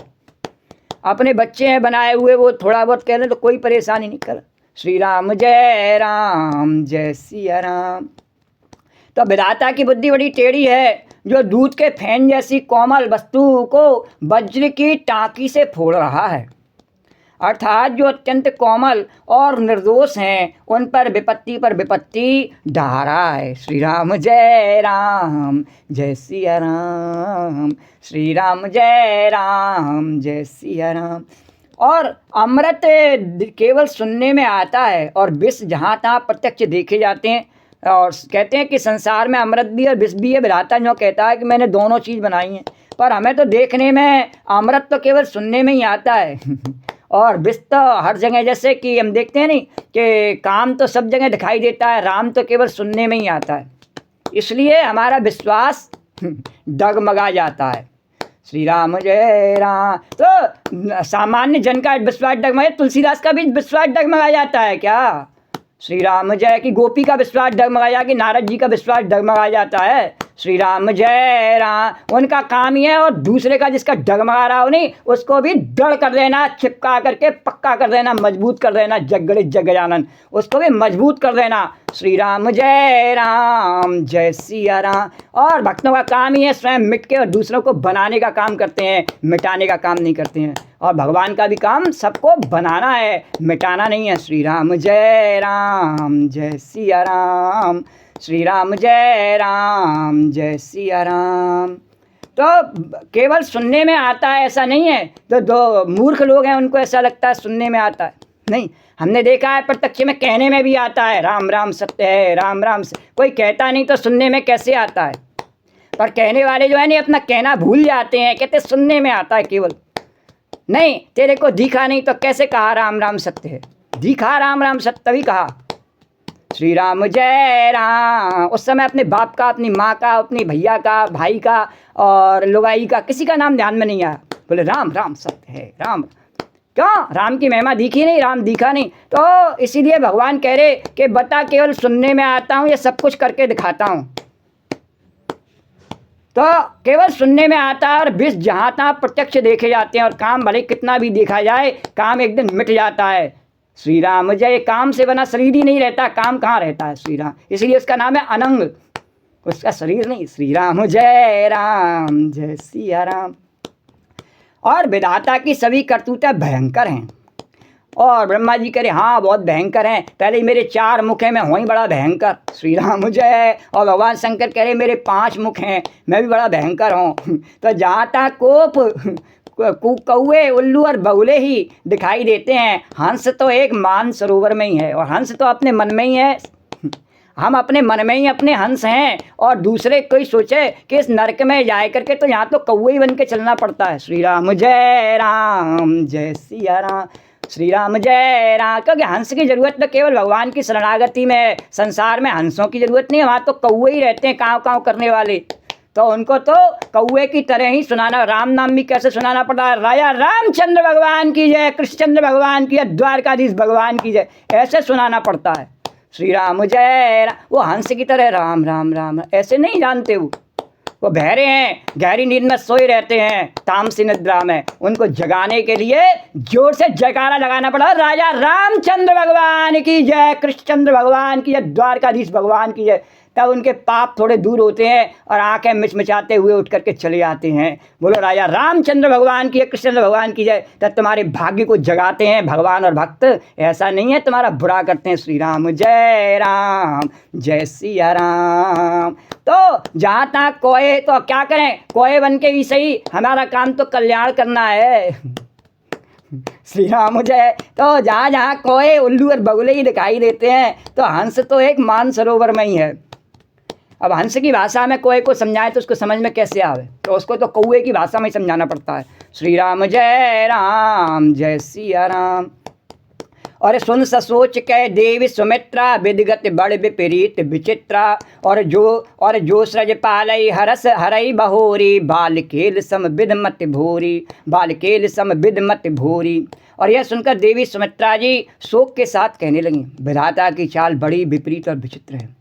Speaker 1: अपने बच्चे हैं बनाए हुए, वो थोड़ा बहुत कह लें तो कोई परेशानी नहीं कर। श्री राम जय सिया राम। तो विधाता की बुद्धि बड़ी टेढ़ी है, जो दूध के फैन जैसी कोमल वस्तु को वज्र की टाँकी से फोड़ रहा है, अर्थात जो अत्यंत कोमल और निर्दोष हैं उन पर विपत्ति ढा रहा है। श्री राम जय सिया राम, श्री राम जय सिया राम। और अमृत केवल सुनने में आता है और विष जहाँ तहाँ प्रत्यक्ष देखे जाते हैं। और कहते हैं कि संसार में अमृत भी और विष भी है। विधाता जो कहता है कि मैंने दोनों चीज़ बनाई हैं, पर हमें तो देखने में अमृत तो केवल सुनने में ही आता है और विष तो हर जगह, जैसे कि हम देखते हैं नहीं कि काम तो सब जगह दिखाई देता है, राम तो केवल सुनने में ही आता है। इसलिए हमारा विश्वास डगमगा जाता है। श्री राम जय राम। तो सामान्य जन का विश्वास डगमगा, तुलसीदास का भी विश्वास डगमगा जाता है क्या? श्री राम जय। की गोपी का विश्वास डगमगाया, कि नारद जी का विश्वास डगमगा जाता है। श्री राम जय राम। उनका काम ही है, और दूसरे का जिसका डगमगा रहा हो नहीं, उसको भी दृढ़ कर देना, चिपका करके पक्का कर देना, मजबूत कर देना। जगगणित जगजानन, उसको भी मजबूत कर देना। श्री राम जय सिया राम। और भक्तों का काम ही है स्वयं मिट के और दूसरों को बनाने का काम करते हैं, मिटाने का काम नहीं करते हैं। और भगवान का भी काम सबको बनाना है, मिटाना नहीं है। श्री राम जय सिया राम, श्री राम जय सिया राम। तो केवल सुनने में आता है ऐसा नहीं है। तो दो मूर्ख लोग हैं उनको ऐसा लगता है सुनने में आता है, नहीं, हमने देखा है प्रत्यक्ष में कहने में भी आता है, राम राम सत्य है, राम राम कोई कहता नहीं तो सुनने में कैसे आता है। पर कहने वाले जो है नहीं अपना कहना भूल जाते हैं, कहते सुनने में आता है केवल, नहीं तेरे को दिखा नहीं तो कैसे कहा राम राम सत्य है, दिखा राम राम सत्य तभी कहा श्री राम जय राम। उस समय अपने बाप का, अपनी माँ का, अपनी भैया का, भाई का और लुगाई का किसी का नाम ध्यान में नहीं आया, बोले राम राम सत्य है, राम। क्यों? राम की महिमा दिखी नहीं, राम दिखा नहीं। तो इसीलिए भगवान कह रहे कि बता केवल सुनने में आता हूँ या सब कुछ करके दिखाता हूँ। तो केवल सुनने में आता है और विष जहाँ तहाँ प्रत्यक्ष देखे जाते हैं और काम भले कितना भी देखा जाए काम एक दिन मिट जाता है। श्री राम जय, काम से बना शरीर ही नहीं रहता, काम कहाँ रहता है श्री राम, इसलिए उसका नाम है अनंग, उसका शरीर नहीं। श्री राम जय सिया राम। और विधाता की सभी करतूतें भयंकर हैं। और ब्रह्मा जी कह रहे हाँ बहुत भयंकर हैं, पहले मेरे 4 मुख हैं, मैं हूँ ही बड़ा भयंकर, श्री राम जय। और भगवान शंकर कह रहे मेरे 5 मुख हैं, मैं भी बड़ा भयंकर हूँ। तो जहाँ तक कोप कौए, उल्लू और बगुले ही दिखाई देते हैं, हंस तो एक मान सरोवर में ही है, और हंस तो अपने मन में ही है। हम अपने मन में ही अपने हंस हैं, और दूसरे कोई सोचे कि इस नरक में जाए करके तो यहाँ तो कौए ही बन के चलना पड़ता है। श्री राम जय सिया राम, श्री राम जय राम। क्योंकि हंस की जरूरत तो केवल भगवान की शरणागति में है, संसार में हंसों की जरूरत नहीं है, वहाँ तो कौए ही रहते हैं काँव काँव करने वाले, तो उनको तो कौए की तरह ही सुनाना, राम नाम भी कैसे सुनाना पड़ता है, राजा रामचंद्र भगवान की जय, कृष्णचंद्र भगवान की जय, द्वारकाधीश भगवान की जय, ऐसे सुनाना पड़ता है। श्री राम जय राम। वो हंस की तरह राम राम राम ऐसे नहीं जानते, वो बहरे हैं, गहरी नींद में सोए रहते हैं, तामसी निद्रा में, उनको जगाने के लिए जोर से जयकारा लगाना पड़ा, राजा रामचंद्र भगवान की जय, कृष्णचंद्र भगवान की जय, द्वारकाधीश भगवान की जय। तब उनके पाप थोड़े दूर होते हैं और आंखें मिचमिचाते हुए उठ करके चले आते हैं, बोलो राजा रामचंद्र भगवान की, कृष्णचंद्र भगवान की जय। तब तुम्हारे भाग्य को जगाते हैं भगवान और भक्त, ऐसा नहीं है तुम्हारा बुरा करते हैं। श्री राम जय सिया राम। तो जहाँ तक कोए तो क्या करें, कोए बन के भी सही, हमारा काम तो कल्याण करना है। श्री राम जय। तो जहाँ जहाँ कोए, उल्लू और बगुले ही दिखाई देते हैं, तो हंस तो एक मान सरोवर में ही है। अब हंस की भाषा में कोए को समझाए तो उसको समझ में कैसे आवे, तो उसको तो कौए की भाषा में ही समझाना पड़ता है। श्री राम जय सिया राम। और सुन ससोच कह देवी सुमित्रा, विदगत बड़ विपरीत विचित्रा। और जो सृज पालई हरस हरई बहोरी, बाल खेल सम विद मत भोरी, बाल खेल सम विद मत भोरी। और यह सुनकर देवी सुमित्रा जी शोक के साथ कहने लगी, विधाता की चाल बड़ी विपरीत और विचित्र है।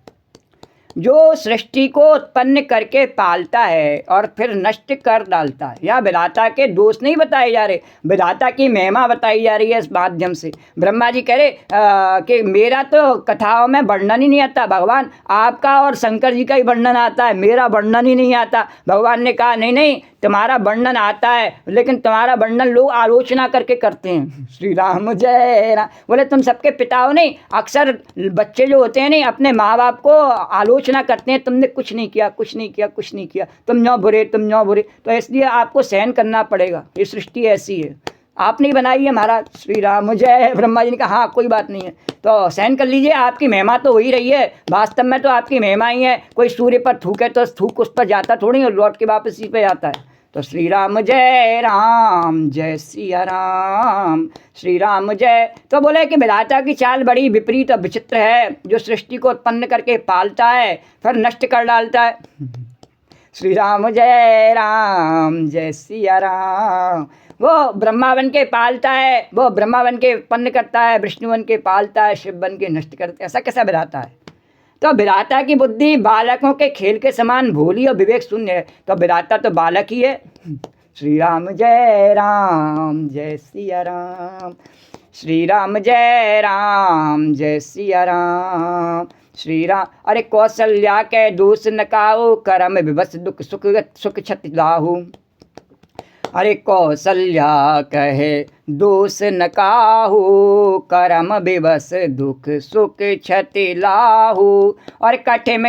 Speaker 1: जो सृष्टि को उत्पन्न करके पालता है और फिर नष्ट कर डालता है, या विधाता के दोष नहीं बताए जा रहे, विधाता की महिमा बताई जा रही है इस माध्यम से। ब्रह्मा जी कह रहे कि मेरा तो कथाओं में वर्णन ही नहीं आता, भगवान आपका और शंकर जी का ही वर्णन आता है, मेरा वर्णन ही नहीं आता। भगवान ने कहा नहीं तुम्हारा वर्णन आता है, लेकिन तुम्हारा वर्णन लोग आलोचना करके करते हैं। श्री राम जय राम। बोले तुम सबके पिता हो नहीं, अक्सर बच्चे जो होते हैं नहीं अपने माँ बाप को आलोचना करते हैं, तुमने कुछ नहीं किया, तुम न्यों बुरे, तो इसलिए आपको सहन करना पड़ेगा, ये सृष्टि ऐसी है, आप नहीं बनाई है महाराज। श्री राम जय। ब्रह्मा जी ने कहा हाँ कोई बात नहीं है, तो सहन कर लीजिए, आपकी महिमा तो हो ही रही है, वास्तव में तो आपकी महिमा ही है। कोई सूर्य पर थूके तो थूक उस पर जाता थोड़ी और लौट के वापस इसी पे जाता है। तो श्री राम जय सिया राम, श्री राम जय। तो बोले कि विधाता की चाल बड़ी विपरीत और विचित्र है, जो सृष्टि को उत्पन्न करके पालता है फिर नष्ट कर डालता है। श्री राम जय सिया राम। वो ब्रह्मा बन के पालता है, वो ब्रह्मा बन के उत्पन्न करता है, विष्णु बन के पालता है, शिव बन के नष्ट करता है, ऐसा कैसा विधाता है। तो विधाता की बुद्धि बालकों के खेल के समान भोली और विवेक शून्य है, तो विधाता तो बालक ही है। श्री राम जय सिया राम, श्री राम जय सिया राम, श्री राम। अरे कौशल्या के दोष न काहू, करम विवश दुख सुख क्षति लाहू। अरे कौशल्या कहे दोष न काहू, करम विवश दुख सुख क्षति लाहू। और कठिन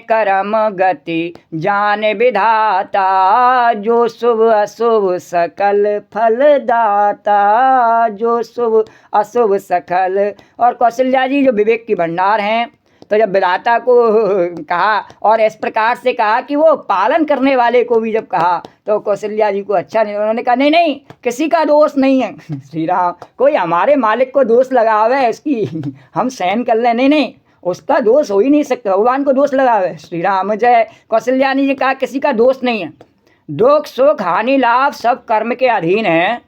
Speaker 1: करम गति जान विधाता, जो शुभ अशुभ सकल फल दाता, जो शुभ अशुभ सकल। और कौशल्या जी जो विवेक की भंडार हैं, तो जब विधाता को कहा और इस प्रकार से कहा कि वो पालन करने वाले को भी जब कहा, तो कौशल्या जी को अच्छा नहीं, उन्होंने कहा नहीं नहीं किसी का दोष नहीं है। श्री राम, कोई हमारे मालिक को दोष लगावे इसकी हम सहन कर लें, नहीं नहीं उसका दोष हो ही नहीं सकता, भगवान को दोष लगावे। श्री राम जय। कौशल्या जी ने कहा किसी का दोष नहीं है, दुख सुख हानि लाभ सब कर्म के अधीन है,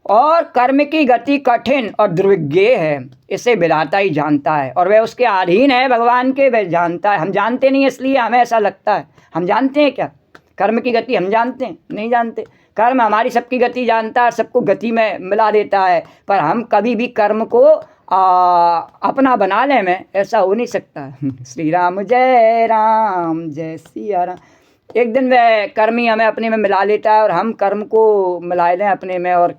Speaker 1: और कर्म की गति कठिन और दुर्विज्ञ है, इसे विधाता ही जानता है, और वह उसके अधीन है भगवान के, वह जानता है। हम जानते नहीं इसलिए हमें ऐसा लगता है। हम जानते हैं क्या कर्म की गति? हम जानते हैं? नहीं जानते। कर्म हमारी सबकी गति जानता है, सबको गति में मिला देता है, पर हम कभी भी कर्म को अपना बना लें में ऐसा हो नहीं सकता। श्री राम जय सिया राम। एक दिन वह कर्मी हमें अपने में मिला लेता है और हम कर्म को मिला लें अपने में और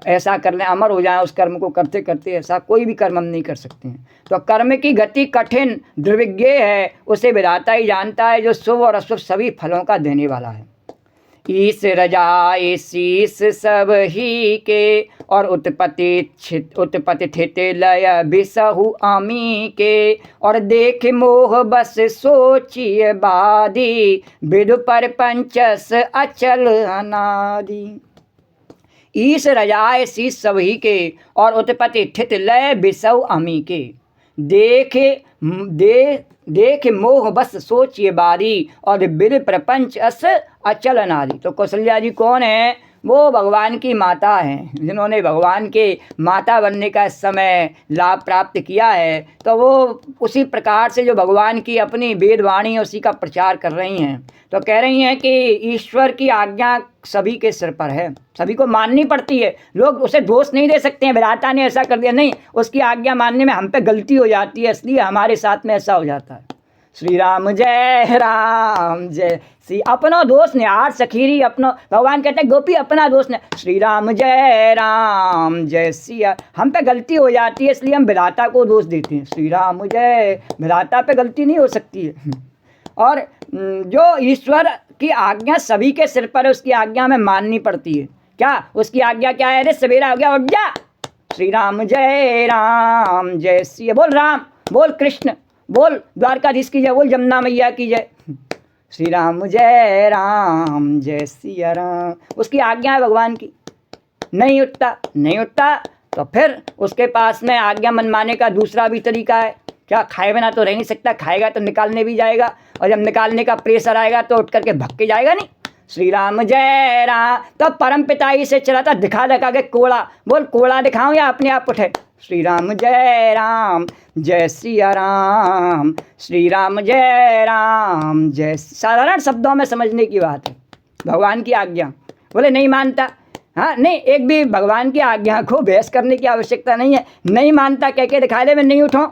Speaker 1: ऐसा कर लें, अमर हो जाए उस कर्म को करते करते। ऐसा कोई भी कर्म हम नहीं कर सकते हैं। तो कर्म की गति कठिन दुर्विज्ञ है, उसे विधाता ही जानता है, जो शुभ और अशुभ सभी फलों का देने वाला है। ईश रजाए शीस सब ही के, और उत्पत्ति थित लय बिसहु आमी के। और देख मोह बस सोचिए बादी, विदु पर पंचस अचल अनादि। ईश रजाए शीस सभी के, और उत्पत्ति स्थित लय बिसौ अमी के। देख मोह बस सोचिए बारी, और विद प्रपंच अस अचल अनादि। तो कौशल्या जी कौन है? वो भगवान की माता हैं, जिन्होंने भगवान के माता बनने का समय लाभ प्राप्त किया है। तो वो उसी प्रकार से जो भगवान की अपनी वेदवाणी उसी का प्रचार कर रही हैं। तो कह रही हैं कि ईश्वर की आज्ञा सभी के सिर पर है, सभी को माननी पड़ती है। लोग उसे दोष नहीं दे सकते हैं, विधाता ने ऐसा कर दिया, नहीं, उसकी आज्ञा मानने में हम पे गलती हो जाती है, इसलिए हमारे साथ में ऐसा हो जाता है। श्री राम जय श्री। अपना दोष निहार सखीरी अपनो, भगवान कहते हैं गोपी अपना दोष नहीं। श्री राम जय सिया। हम पे गलती हो जाती है इसलिए हम विधाता को दोष देते हैं। श्री राम जय। विधाता पे गलती नहीं हो सकती है। और जो ईश्वर की आज्ञा सभी के सिर पर है, उसकी आज्ञा हमें माननी पड़ती है। क्या उसकी आज्ञा क्या है? अरे सवेरा हो गया, उठ जा। श्री राम जय सिया। बोल राम, बोल कृष्ण, बोल द्वारकाधीश की जय, बोल जमुना मैया की जय। श्री राम जय सिया राम। उसकी आज्ञा है भगवान की। नहीं उठता तो फिर उसके पास में आज्ञा मनमाने का दूसरा भी तरीका है। क्या खाए बिना तो रह नहीं सकता, खाएगा तो निकालने भी जाएगा, और जब निकालने का प्रेशर आएगा तो उठ करके भग के जाएगा नहीं। श्री राम जय राम। तो परम पिता ही से चला था, दिखा के कोड़ा, बोल कोड़ा दिखाऊं या अपने आप उठे। श्री राम जय सिया राम। श्री राम जय। साधारण शब्दों में समझने की बात है। भगवान की आज्ञा बोले नहीं मानता, हाँ नहीं, एक भी भगवान की आज्ञा को बहस करने की आवश्यकता नहीं है। नहीं मानता कह के दिखा दे मैं नहीं उठाऊँ,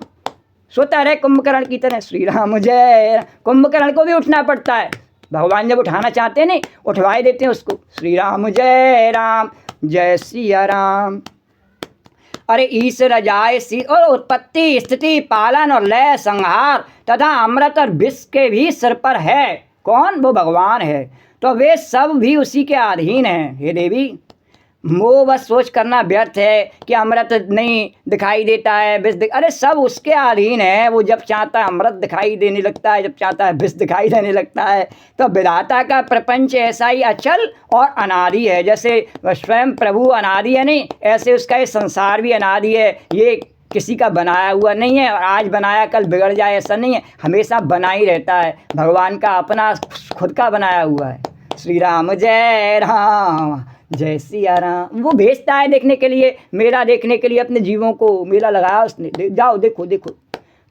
Speaker 1: सोता रहे कुंभकर्ण की तरह। श्री राम जय। कुंभकर्ण को भी उठना पड़ता है, भगवान जब उठाना चाहते हैं नहीं उठवाए देते हैं उसको। श्री राम जय सिया राम। अरे ईश रजाए सी, और उत्पत्ति स्थिति पालन और लय संहार तथा अमृत और विष के भी सिर पर है। कौन? वो भगवान है। तो वे सब भी उसी के अधीन हैं। हे देवी, मोह बस सोच करना व्यर्थ है कि अमृत नहीं दिखाई देता है, विष अरे सब उसके अधीन है। वो जब चाहता है अमृत दिखाई देने लगता है, जब चाहता है विष दिखाई देने लगता है। तो विधाता का प्रपंच ऐसा ही अचल और अनादि है। जैसे स्वयं प्रभु अनादि है नहीं, ऐसे उसका ये संसार भी अनादि है। ये किसी का बनाया हुआ नहीं है और आज बनाया कल बिगड़ जाए ऐसा नहीं है, हमेशा बना ही रहता है। भगवान का अपना खुद का बनाया हुआ है। श्री राम जय सिया राम। वो भेजता है देखने के लिए, मेला देखने के लिए अपने जीवों को। मेला लगाया उसने, जाओ देखो।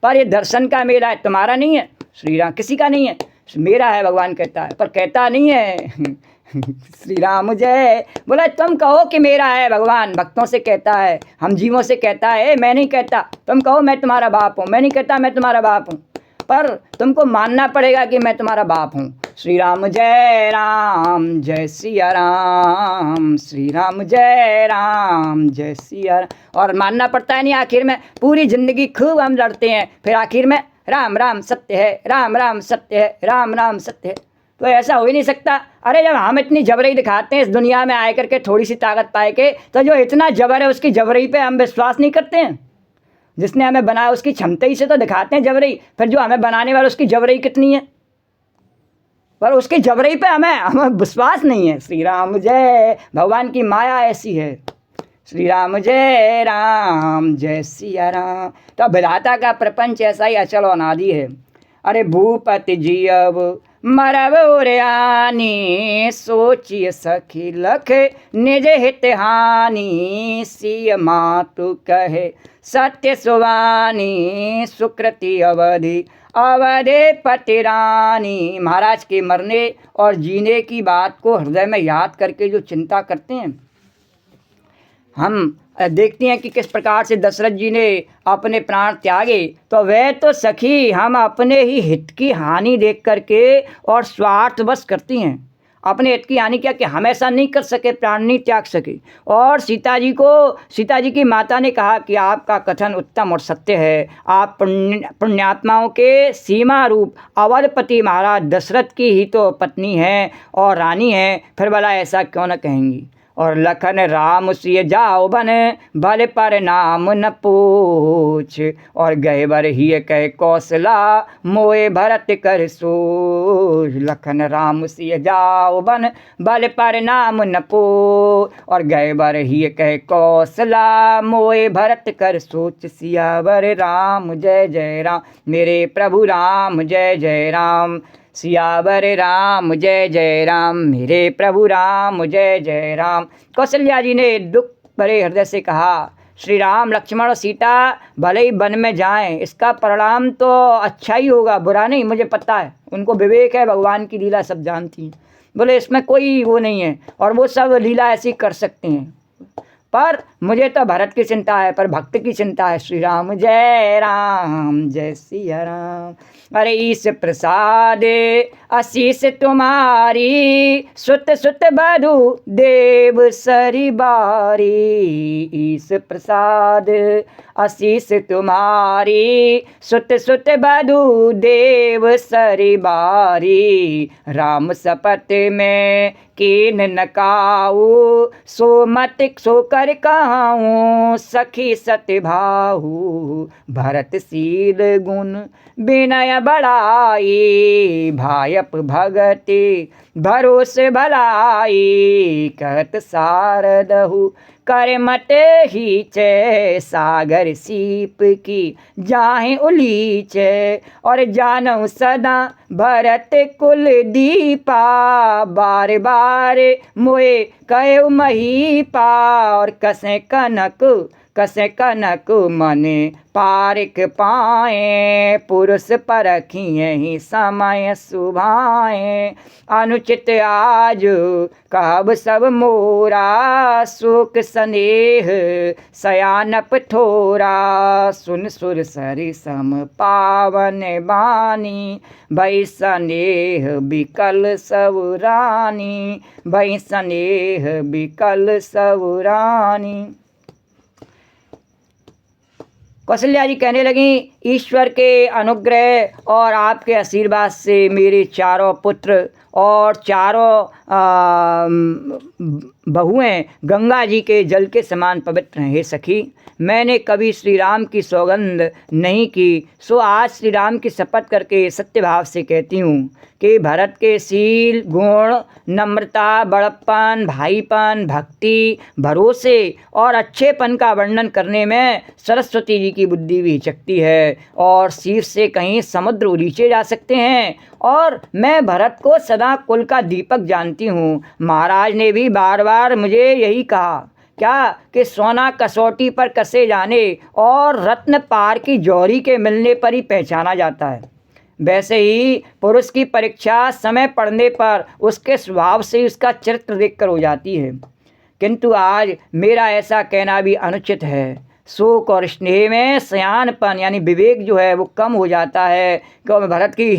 Speaker 1: पर ये दर्शन का मेला है, तुम्हारा नहीं है। श्री राम किसी का नहीं है, मेरा है भगवान कहता है, पर कहता नहीं है। श्री राम जय। बोला तुम कहो कि मेरा है, भगवान भक्तों से कहता है, हम जीवों से कहता है। मैं नहीं कहता, तुम कहो मैं तुम्हारा बाप हूँ। मैं नहीं कहता मैं तुम्हारा बाप हूँ, पर तुमको मानना पड़ेगा कि मैं तुम्हारा बाप हूँ। श्री राम जय सिया राम, श्री राम जय सिया राम। और मानना पड़ता है नहीं, आखिर में पूरी ज़िंदगी खूब हम लड़ते हैं, फिर आखिर में राम राम सत्य है, राम राम सत्य है, राम राम सत्य है। तो ऐसा हो ही नहीं सकता। अरे जब हम इतनी जबरई दिखाते हैं इस दुनिया में आए करके थोड़ी सी ताकत पाए के, तो जो इतना जबर है उसकी जबरई पे हम विश्वास नहीं करते हैं। जिसने हमें बनाया उसकी क्षमता ही से तो दिखाते हैं जबरई, फिर जो हमें बनाने वाला उसकी जबरई कितनी है, पर उसकी जबरई पे हमें विश्वास नहीं है। श्री राम जय, भगवान की माया ऐसी है। श्री राम जय सिया राम। तो विधाता का प्रपंच ऐसा ही अचल और अनादि है। अरे भूपति जी अब मरब उरयानी, सोचिए सखी लख निज हित हानि, सिय मातु कहे सत्य सुवानी, सुकृति अवधि अवधे पति रानी। महाराज के मरने और जीने की बात को हृदय में याद करके जो चिंता करते हैं, हम देखते हैं कि किस प्रकार से दशरथ जी ने अपने प्राण त्यागे, तो वह तो सखी हम अपने ही हित की हानि देख करके और स्वार्थवश करती हैं। अपने हित की हानि क्या कि हम ऐसा नहीं कर सके, प्राण नहीं त्याग सके। और सीता जी की माता ने कहा कि आपका कथन उत्तम और सत्य है, आप पुण्यात्माओं के सीमा रूप अवधपति महाराज दशरथ की ही तो पत्नी हैं और रानी हैं, फिर भला ऐसा क्यों न कहेंगी। और लखन राम सिय जाओ बन, भले पर नाम न पूछ, और गए बर ही कह कौशला, मोए भरत कर सोच। लखन राम सिय जाओ बन, भले पर नाम न पूछ, और गए बर ही कह कौशला, मोए भरत कर सोच। सियावर राम जय राम, मेरे प्रभु राम जय राम। सियावर राम जय राम, मेरे प्रभु राम जय राम। कौशल्या जी ने दुख भरे हृदय से कहा, श्री राम लक्ष्मण और सीता भले ही वन में जाएं, इसका परिणाम तो अच्छा ही होगा, बुरा नहीं। मुझे पता है, उनको विवेक है, भगवान की लीला सब जानती हैं। बोले इसमें कोई वो नहीं है, और वो सब लीला ऐसी कर सकते हैं, पर मुझे तो भरत की चिंता है, पर भक्त की चिंता है। श्री राम जय सिया राम। अरे ईश प्रसाद आशीष तुम्हारी, सुत सुत बधु देव सरी बारी। ईश प्रसाद आशीष तुम्हारी, सुत सुत बधु देव सरी बारी। राम सपत में कीन न काऊ, सो मत सो कर कहूँ, सखी सत्य भाऊ। भरत शील गुण विनय बढ़ाई, भायप भगति भरोस भलाई। कहत सारदहु कर मत हीचे, सागर सीप की जाहे उलीचे। और जानऊ सदा भरत कुल दीपा, बार बार मोए कयो महीपा। और कसे कनक मने पारिक पाए, पुरुष परखिए ही समय सुभाए। अनुचित आज कहब सब मोरा, शोक स्नेह सयानप थोरा। सुन सुर सरि सम पावन बानी, भई स्नेह बिकल सब रानी। भई स्नेह बिकल सब रानी। कौशल्या जी कहने लगी, ईश्वर के अनुग्रह और आपके आशीर्वाद से मेरे चारों पुत्र और चारों बहुएं गंगा जी के जल के समान पवित्र हैं। हे सखी, मैंने कभी श्री राम की सौगंध नहीं की, सो आज श्री राम की शपथ करके सत्य भाव से कहती हूँ कि भरत के शील गुण, नम्रता, बड़प्पन, भाईपन, भक्ति, भरोसे और अच्छेपन का वर्णन करने में सरस्वती जी की बुद्धि भी हिचकती है, और शीर्ष से कहीं समुद्र नीचे जा सकते हैं। और मैं भरत को सदा कुल का दीपक जानती हूँ। महाराज ने भी बार बार मुझे यही कहा, क्या कि सोना कसौटी पर कसे जाने और रत्न पार की जौहरी के मिलने पर ही पहचाना जाता है। वैसे ही पुरुष की परीक्षा समय पड़ने पर उसके स्वभाव से उसका चरित्र देखकर हो जाती है। किंतु आज मेरा ऐसा कहना भी अनुचित है। शोक और स्नेह में सयानपन यानी विवेक जो है वो कम हो जाता है। क्यों मैं भरत की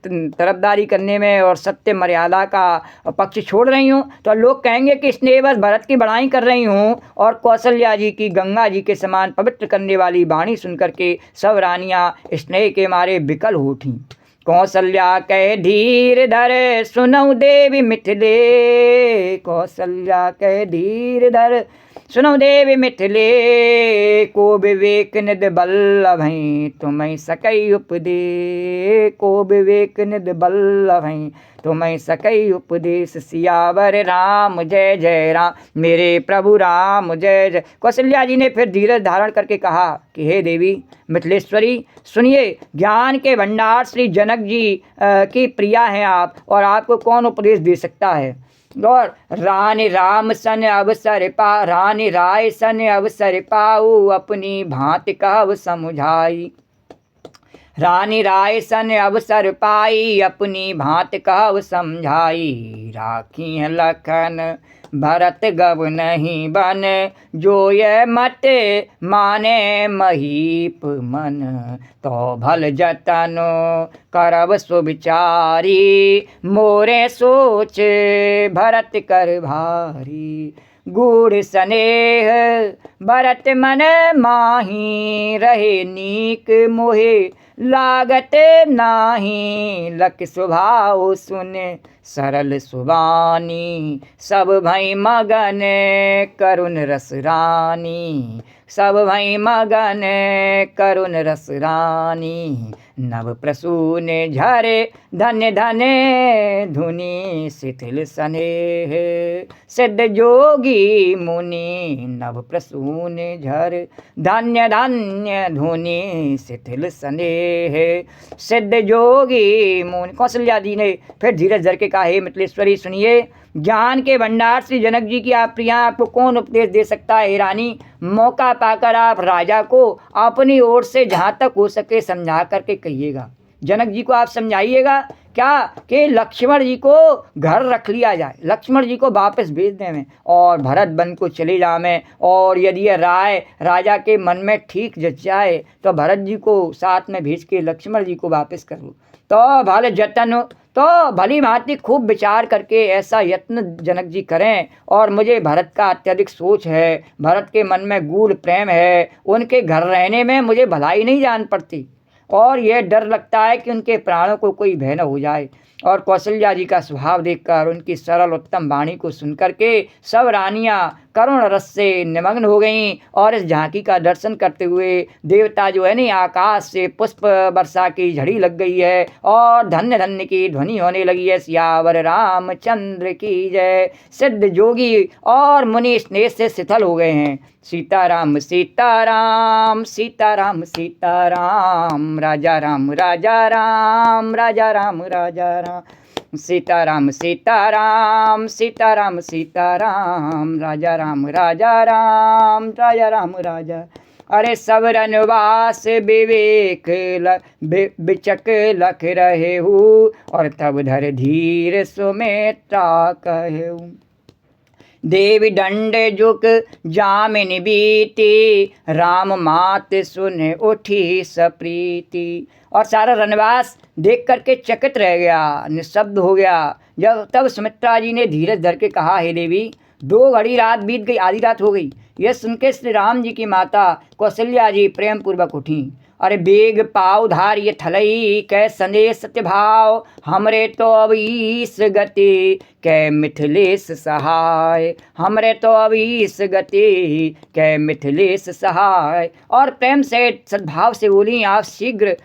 Speaker 1: तरफदारी करने में और सत्य मर्यादा का पक्ष छोड़ रही हूँ तो लोग कहेंगे कि स्नेह बस भरत की बड़ाई कर रही हूँ। और कौशल्या जी की गंगा जी के समान पवित्र करने वाली वाणी सुनकर के सब रानियाँ स्नेह के मारे विकल हो उठीं। कौशल्या कह धीर धर सुनऊ देवी मिथिले, कौशल्या कह धीर धर सुनऊ देवी मिथिले, को विवेक निध बल्लभई तुम्हें सकई उपदे, को विवेक निध बल्लभई तुम्हें सकई उपदेश, सियावर राम जय जय राम, मेरे प्रभु राम जय जय। कौशल्या जी ने फिर धीरज धारण करके कहा कि हे देवी मिथिलेश्वरी सुनिए, ज्ञान के भंडार श्री जनक जी की प्रिया हैं आप, और आपको कौन उपदेश दे सकता है। और रानी राम सन अवसर पा, रानी राय सन अवसर पाऊ, अपनी भांति कहव समुझाई, रानी राय सन अवसर पाई, अपनी भांति कहव समझाई, राखी है लखन भरत गव नहीं बन, जो ये मत माने महीप मन, तो भल जतनो करब सुविचारी, मोरे सोच भरत कर भारी, गूढ़ स्नेह भरत मन माही, रहे नीक मोहे लागत नाही, लख स्वभाव सुन सरल सुबानी, सब भई मगन करुण रस रानी, सब भई मगन करुण रस रानी, नव प्रसून झरे धन्य धन्य धुनि, शिथिल स्नेह सिद्ध जोगी मुनि, नव प्रसून झर धन्य धन्य धुनि, शिथिल स्नेह सिद्ध जोगी मुनि। कौशल्या जी ने फिर धीरज धर के कहा, हे मिथिलेश्वरी सुनिए, ज्ञान के भंडार श्री जनक जी की आप प्रिया, आपको कौन उपदेश दे सकता है। रानी मौका पाकर आप राजा को अपनी ओर से जहाँ तक हो सके समझा करके कहिएगा, जनक जी को आप समझाइएगा क्या कि लक्ष्मण जी को घर रख लिया जाए, लक्ष्मण जी को वापस भेज दें में, और भरत बन को चले जाए, और यदि यह राय राजा के मन में ठीक जच जाए तो भरत जी को साथ में भेज के लक्ष्मण जी को वापस कर लो। तो भले जतन तो भली भांति खूब विचार करके ऐसा यत्न जनक जी करें। और मुझे भरत का अत्यधिक सोच है, भरत के मन में गूढ़ प्रेम है, उनके घर रहने में मुझे भलाई नहीं जान पड़ती, और यह डर लगता है कि उनके प्राणों को कोई भय न हो जाए। और कौशल्या जी का स्वभाव देखकर, उनकी सरल उत्तम वाणी को सुनकर के सब रानियां करुण रस से निमग्न हो गईं, और इस झांकी का दर्शन करते हुए देवता जो है नहीं, आकाश से पुष्प वर्षा की झड़ी लग गई है, और धन्य धन्य की ध्वनि होने लगी है, सियावर रामचंद्र की जय। सिद्ध जोगी और मुनि स्नेह से शिथिल हो गए हैं। सीताराम सीताराम सीताराम सीताराम, राजा राम राजा राम राजा राम राजा राम, सीताराम सीताराम सीताराम सीताराम, राजा राम राजा राम राजा राम राजा। अरे सब रनवास विवेक बिचक लख रहे हूँ, और तब धर धीर सुमित्रा कहे, देवी दंड जुक जामिनी बीती, राम मात सुन उठी सप्रीति। और सारा रनवास देख करके चकित रह गया, निशब्द हो गया। जब तब सुमित्रा जी ने धीरज धर के कहा, हे देवी 2 घड़ी रात बीत गई, आधी रात हो गई। यह सुन के श्री राम जी की माता कौशल्या जी प्रेम पूर्वक उठी। अरे बेग पाव धार्य थलई, कै संदेश सत्य भाव, हमरे तो अब ईस गति कै मिथिलेश सहाय, हमरे तो अब ईस गति कै मिथिलेश सहाय। और प्रेम से सद्भाव से बोली, आप शीघ्र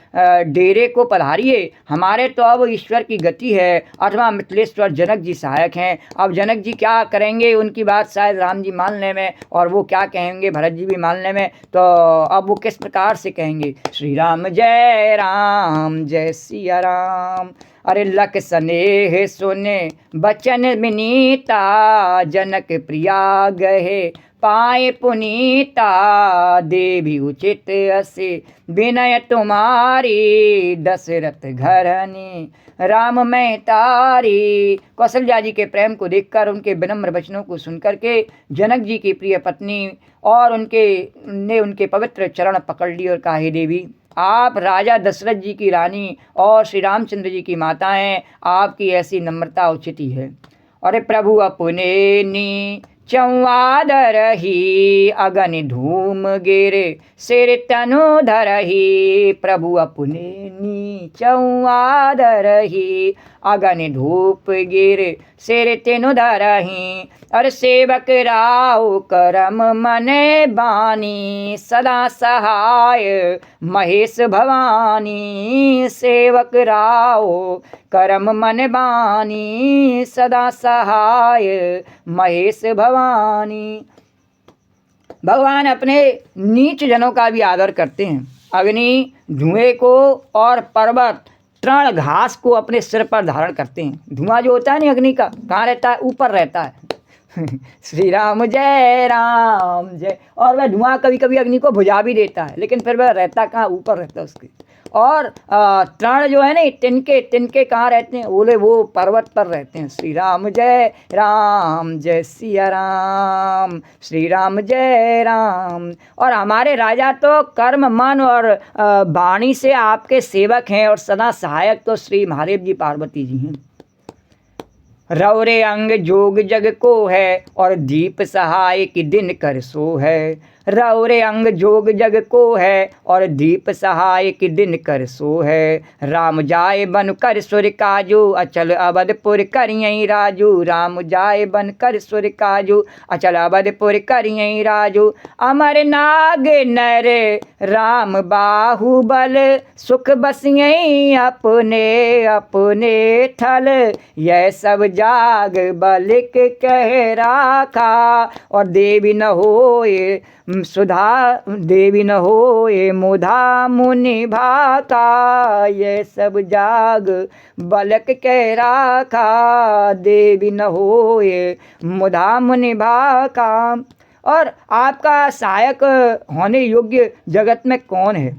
Speaker 1: डेरे को पधारिए, हमारे तो अब ईश्वर की गति है, अथवा मिथिलेश्वर जनक जी सहायक हैं। अब जनक जी क्या करेंगे, उनकी बात शायद राम जी मानने में, और वो क्या कहेंगे भरत जी भी मानने में, तो अब वो किस प्रकार से कहेंगे। श्री राम जय सिया राम। अरे लख स्नेह सुने बचन विनीता, जनक प्रिया गहे पाए पुनीता, देवी उचित असे विनय तुम्हारी, दशरथ घरनी राम मैं तारी। कौशल्या जी के प्रेम को देखकर, उनके विनम्र वचनों को सुनकर के जनक जी की प्रिय पत्नी और उनके पवित्र चरण पकड़ लिए और कहा, हे देवी, आप राजा दशरथ जी की रानी और श्री रामचंद्र जी की माता हैं, आपकी ऐसी नम्रता उचित ही है। अरे प्रभु अपने नी चौवाद रही, अगन धूम गिरे सिर तनु धरही। प्रभु अपने नी चौवाद रही, अगन धूप गिरे सिर तेनु धरही। अरे सेवक राव करम मने बानी, सदा सहाय महेश भवानी। सेवक राव करम मन बानी, सदा सहाय महेश भवानी। भगवान अपने नीच जनों का भी आदर करते हैं। अग्नि धुएं को और पर्वत तृण घास को अपने सिर पर धारण करते हैं। धुआं जो होता है ना अग्नि का, कहाँ रहता है? ऊपर रहता है। श्री राम जय राम जय। और वह धुआं कभी कभी अग्नि को बुझा भी देता है, लेकिन फिर वह रहता कहाँ? ऊपर रहता है उसके। और तृण जो है ना, तिनके तिनके कहाँ रहते हैं? बोले वो पर्वत पर रहते हैं। श्री राम जय सिया राम, श्री राम जय राम। और हमारे राजा तो कर्म मन और वाणी से आपके सेवक हैं, और सदा सहायक तो श्री महादेव जी पार्वती जी हैं। रौरे अंग जोग जग को है, और दीप सहाय की दिन कर सो है। रौरे अंग जोग जग को है, और दीप सहाय की दिन कर सो है। राम जाए बन कर सुर काजू, अचल अवधपुर करियई राजू। राम जाए बन कर सुर काजू, अचल अवधपुर करियई राजू। अमर नाग नर राम बाहुबल, सुख बसियई अपने अपने थल। यह सब जाग बलिक कह राखा, और देवी न होए सुधा, देवी न होए मुधा मुनि भाका। ये सब जाग बलक कह राखा, देवी न होए मुधा मुनि भाका। और आपका सहायक होने योग्य जगत में कौन है?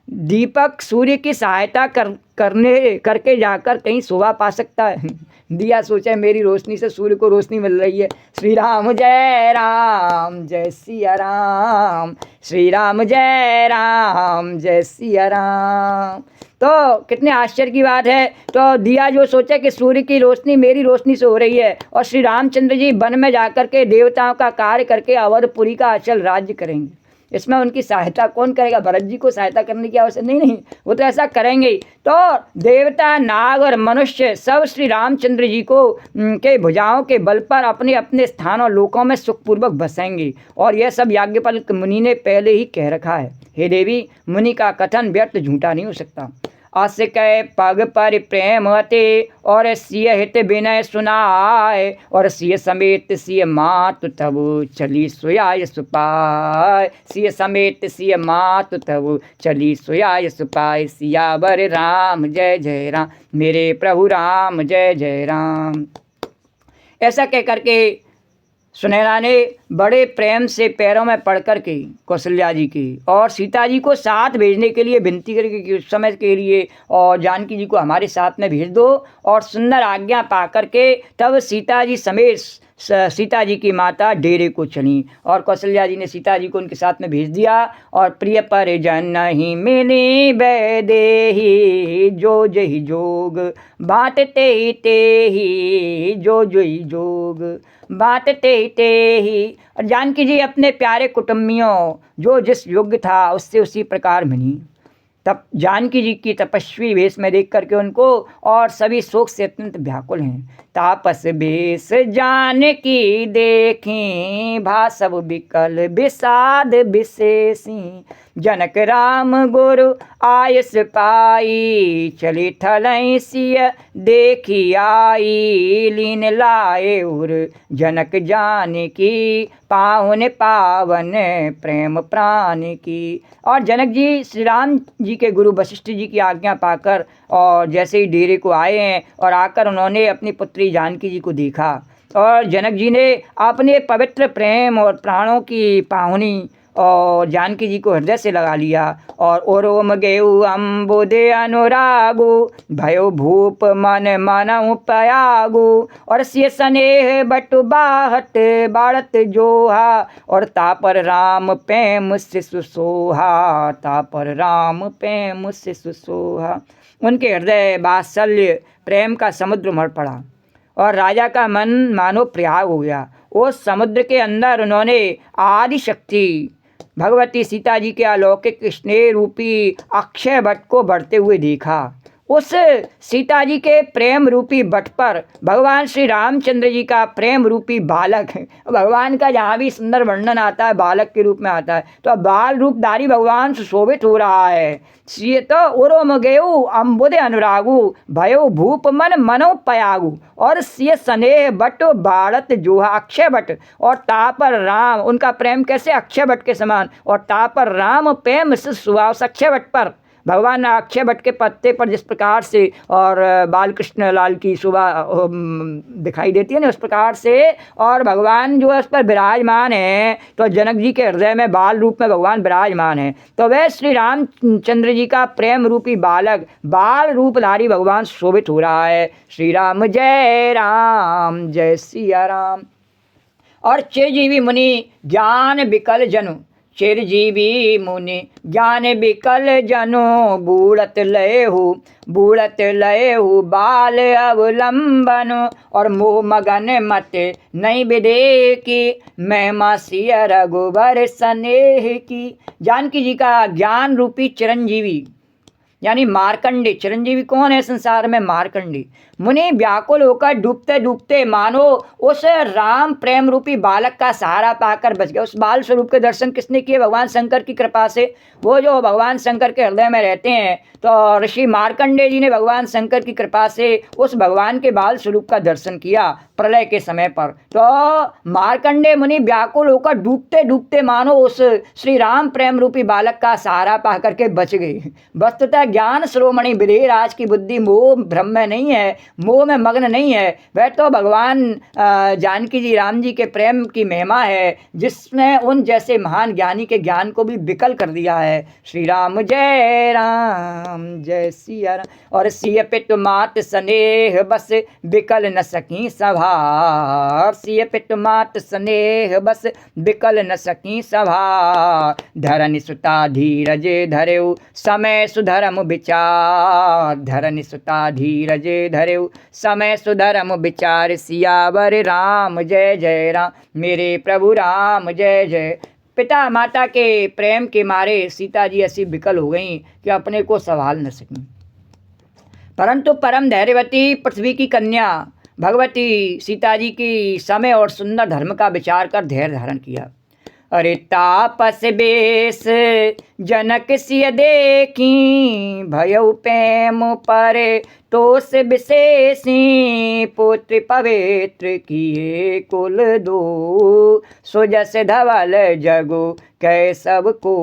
Speaker 1: दीपक सूर्य की सहायता करके जाकर कहीं शोभा पा सकता है? दिया सोचे मेरी रोशनी से सूर्य को रोशनी मिल रही है। श्री राम जय सिया राम, श्री राम जय सिया राम। तो कितने आश्चर्य की बात है। तो दिया जो सोचे कि सूर्य की रोशनी मेरी रोशनी से हो रही है, और श्री रामचंद्र जी वन में जाकर के देवताओं का कार्य करके अवधपुरी का अचल राज्य करेंगे, इसमें उनकी सहायता कौन करेगा? भरत जी को सहायता करने की आवश्यकता नहीं, वो तो ऐसा करेंगे ही। तो देवता नाग और मनुष्य सब श्री रामचंद्र जी को के भुजाओं के बल पर अपने अपने स्थान और लोकों में सुखपूर्वक बसेंगे। और यह सब याज्ञवल्क्य मुनि ने पहले ही कह रखा है। हे देवी, मुनि का कथन व्यर्थ झूठा नहीं हो सकता। अस कै पग पर प्रेम अते, और सिय हित विनय सुनाय। और सिय समेत सिय मातु तब चली सोयाय सुपाय। सिय समेत सिय मातु तब चली सोयाय सुपाय। सियावर राम जय राम, मेरे प्रभु राम जय राम। ऐसा कह करके सुनैना ने बड़े प्रेम से पैरों में पड़ कर के कौशल्या जी की और सीता जी को साथ भेजने के लिए विनती करके कि उस समय के लिए और जानकी जी को हमारे साथ में भेज दो। और सुंदर आज्ञा पा करके तब सीता जी समेत सीता जी की माता डेरे को चली, और कौशल्या जी ने सीता जी को उनके साथ में भेज दिया। और प्रिय परिजन नहीं मिली वैदेही, जो जही जोग बाँटते ही, जो जोही जोग बाँटते ही। और जानकी जी अपने प्यारे कुटुंबियों जो जिस योग्य था उससे उसी प्रकार मिली। तब जानकी जी की तपस्वी वेश में देख करके उनको और सभी शोक से अत्यंत व्याकुल हैं। तापस बेश जानकी देखी, भासव विकल विषाद विशेषी। जनक राम गुरु आयस पाई, चली थलई सिय देखी आई। लीन लाए उर जनक जानकी, पावन पावन प्रेम प्राण की। और जनक जी श्री राम जी के गुरु वशिष्ठ जी की आज्ञा पाकर और जैसे ही डेरे को आए हैं और आकर उन्होंने अपनी पुत्री जानकी जी को देखा, और जनक जी ने अपने पवित्र प्रेम और प्राणों की पाहुनी और जानकी जी को हृदय से लगा लिया। और ओरोम गेऊ अम्बुदे अनुरागु भयो भूप मन मनऊ पयागु और सिय स्नेह बटु बाहत बाड़त जोहा और तापर राम प्रेम शिशु सोहा, तापर राम प्रेम शिशु सोहा। उनके हृदय वात्सल्य प्रेम का समुद्र उमड़ पड़ा और राजा का मन मानो प्रयाग हो गया। उस समुद्र के अंदर उन्होंने आदि शक्ति भगवती सीता जी के अलौकिक स्नेह रूपी अक्षय वट को बढ़ते हुए देखा। उस सीता जी के प्रेम रूपी वट पर भगवान श्री रामचंद्र जी का प्रेम रूपी बालक, भगवान का जहाँ भी सुंदर वर्णन आता है बालक के रूप में आता है, तो बाल रूपधारी भगवान सुशोभित हो रहा है। तो उरोम गेऊ अम्बुदे अनुरागु भयो भूप मन मनो पयागु और सिय स्नेह बट बाड़त जोहा, अक्षय बट और तापर राम, उनका प्रेम कैसे अक्षय बट के समान, और तापर राम प्रेम से सुहाव, अक्षय बट पर भगवान अक्षय बट के पत्ते पर जिस प्रकार से और बाल कृष्ण लाल की शोभा दिखाई देती है ना, उस प्रकार से और भगवान जो है उस पर विराजमान है। तो जनक जी के हृदय में बाल रूप में भगवान विराजमान है। तो वह श्री रामचंद्र जी का प्रेम रूपी बालक, बाल रूपधारी भगवान शोभित हो रहा है। श्री राम जय सिया राम। और चिरजीवी मुनि ज्ञान विकल जनु, चिरजीवी मुनि ज्ञान विकल जनो बूढ़त लय हु बाल अवलंबन और मोह मगन मत नहीं विदे की महिमा सिय रघुबर स्नेह की। जानकी जी का ज्ञान रूपी चिरंजीवी यानी मार्कंडे, चिरंजीवी कौन है संसार में? मार्कंडे मुनि व्याकुल होकर डूबते डूबते मानो उस राम प्रेम रूपी बालक का सहारा पाकर बच गए। उस बाल स्वरूप के दर्शन किसने किए? भगवान शंकर की कृपा से। वो जो भगवान शंकर के हृदय में रहते हैं, तो ऋषि मार्कंडे जी ने भगवान शंकर की कृपा से उस भगवान के बाल स्वरूप का दर्शन किया प्रलय के समय पर। तो मार्कंडे मुनि व्याकुल होकर डूबते डूबते मानो उस श्री राम प्रेम रूपी बालक का सहारा पा करके बच गए। वस्तुतः ज्ञान शिरोमणि विदेहराज की बुद्धि मोह भ्रम में नहीं है, मोह में मग्न नहीं है। वह तो भगवान जानकी जी राम जी के प्रेम की महिमा है, जिसने उन जैसे महान ज्ञानी के ज्ञान को भी विकल कर दिया है। श्री राम जय सिया राम। और सिय पितु मात स्नेह बस विकल न सकी सभा, सिय पितु मात स्नेह बस विकल न सकी सभा। धरनि सुता धीरज धरेउ समय सुधरम विचार, धरनि सुता धीरज धरेउ समय सुधरम विचार। सियावर राम जय राम, मेरे प्रभु राम जय जय। पिता माता के प्रेम के मारे सीता जी ऐसी विकल हो गईं कि अपने को संभाल न सकीं। परंतु परम धैर्यवती पृथ्वी की कन्या भगवती सीता जी की समय और सुंदर धर्म का विचार कर धैर्य धारण किया। अरे तापस बेस जनक सिय देखी भयउ प्रेम पर तोष विशेषी। पुत्र पवित्र किए कुल दो सुजस धवल जगो कै सबको।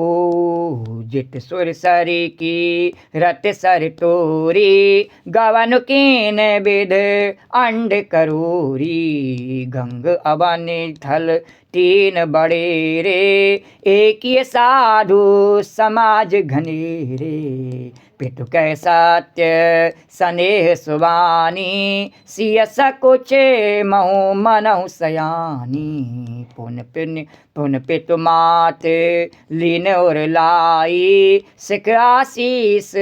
Speaker 1: जित सुर सरी की रत सर तोरी गवन कीन विध अंड करोरी। गंग अवन थल तीन बड़े रे एक ये साधु समाज घनेरे। पितु कै सत्य स्नेह सुवानी सिय सकुच महु मनहु सयानी। पुन पितु मात लीन और लाई सिख आशीष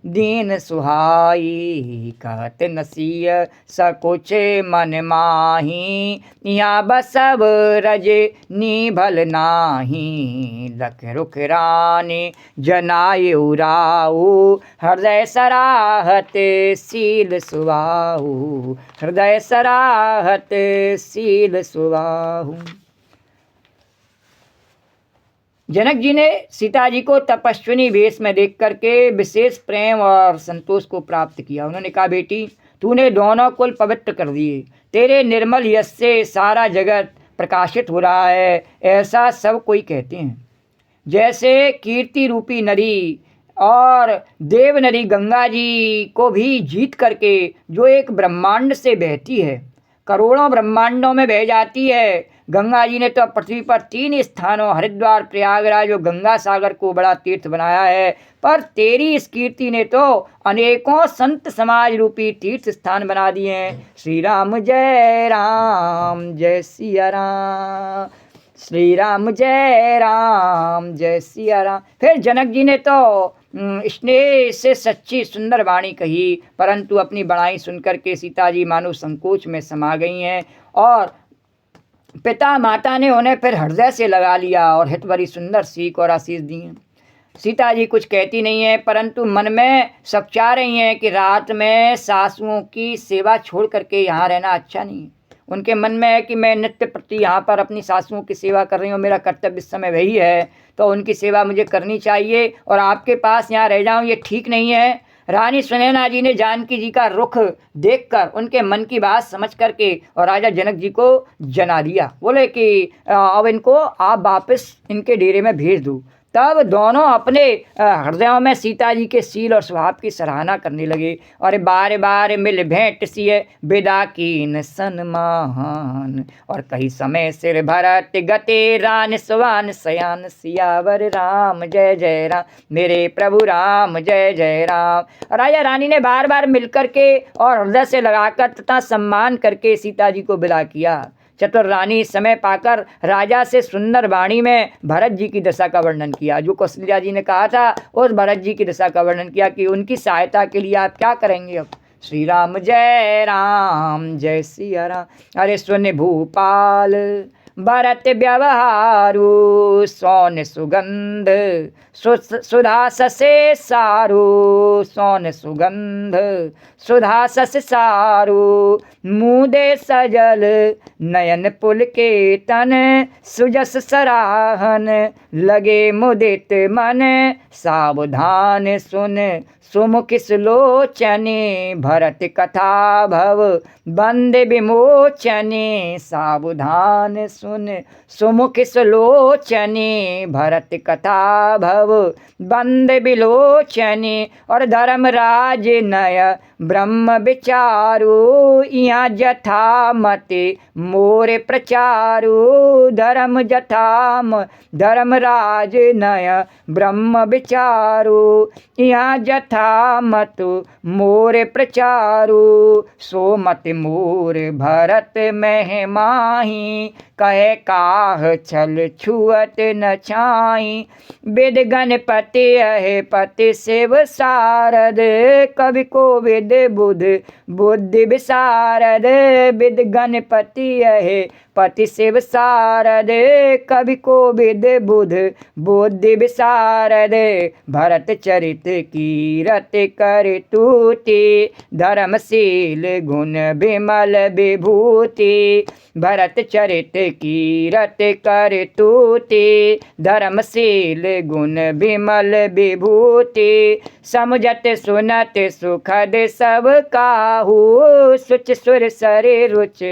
Speaker 1: दीन सुहाई। कहत नसिय सकुच मन माही यहाँ बसब रज निभल नाही। लख रुख रानी जनाय उराऊ हृदय सराहत सील सुवाहु, हृदय सराहत सील सुवाहु। जनक जी ने सीता जी को तपस्विनी वेश में देख करके विशेष प्रेम और संतोष को प्राप्त किया। उन्होंने कहा, बेटी तूने दोनों कुल पवित्र कर दिए, तेरे निर्मल यश से सारा जगत प्रकाशित हो रहा है, ऐसा सब कोई कहते हैं। जैसे कीर्ति रूपी नदी और देव नदी गंगा जी को भी जीत करके जो एक ब्रह्मांड से बहती है, करोड़ों ब्रह्मांडों में बह जाती है। गंगा जी ने तो पृथ्वी पर 3 स्थानों हरिद्वार, प्रयागराज और गंगा सागर को बड़ा तीर्थ बनाया है, पर तेरी इस कीर्ति ने तो अनेकों संत समाज रूपी तीर्थ स्थान बना दिए हैं। श्री राम जय सिया राम, श्री राम जय सिया राम। फिर जनक जी ने तो स्नेह से सच्ची सुंदर वाणी कही, परंतु अपनी बड़ाई सुनकर के सीता जी मानो संकोच में समा गई हैं और पिता माता ने उन्हें फिर हृदय से लगा लिया और हित भरी सुंदर सीख और आशीष दी है। सीता जी कुछ कहती नहीं है, परंतु मन में सब चाह रही हैं कि रात में सासुओं की सेवा छोड़ करके यहाँ रहना अच्छा नहीं है। उनके मन में है कि मैं नित्य प्रति यहाँ पर अपनी सासुओं की सेवा कर रही हूँ, मेरा कर्तव्य इस समय वही है, तो उनकी सेवा मुझे करनी चाहिए और आपके पास यहाँ रह जाऊँ ये ठीक नहीं है। रानी सुनैना जी ने जानकी जी का रुख देखकर उनके मन की बात समझ करके और राजा जनक जी को जना दिया। बोले कि अब इनको आप वापस इनके डेरे में भेज दो। तब दोनों अपने हृदयों में सीता जी के शील और स्वभाव की सराहना करने लगे और बार बार मिल भेंट सिए विदा कीन सन्मान और कई समय सिर भरत गते रान स्वान सयान सियावर राम जय राम, मेरे प्रभु राम जय राम। राजा रानी ने बार बार मिलकर के और हृदय से लगाकर तथा सम्मान करके सीता जी को विदा किया। चतुर रानी समय पाकर राजा से सुंदर वाणी में भरत जी की दशा का वर्णन किया। जो कौशल्या जी ने कहा था उस भरत जी की दशा का वर्णन किया कि उनकी सहायता के लिए आप क्या करेंगे। अब श्री राम जय सिया राम। अरे सुन भूपाल भरत व्यवहारू सोन सुगंध सुधा ससे सारू सोन सुगंध सुधा सस सारू मुदे सजल नयन पुल के तन सुजस सराहन लगे मुदित मन सावधान सुन सुमुख सुलोचने भरत कथा भव बंद विमोचने सावधान सुन सुमुख सुलोचने भरत कथा भव बंद विलोचने और धर्मराज नय ब्रह्म विचारो यहाँ जथा मते मोर प्रचारो धर्मराज नय ब्रह्म विचारो यहाँ जथा मत मोर प्रचारो सो मत मोर भरत मह माही कहे काह छल छुअत न छाई विद गणपति अहे पति शिव सारद कवि को विद बुद्धि विशारद विद गणपति अहे पति शिव सारद कवि को विद बुद्धि विशारद भरत चरित कीरत कर तूति धर्मशील गुण विमल विभूति भरत चरित कीरत कर तूति धर्मशील गुण विमल विभूति समझत सुनत सुखद सब काहू सुच सुर सरे रुच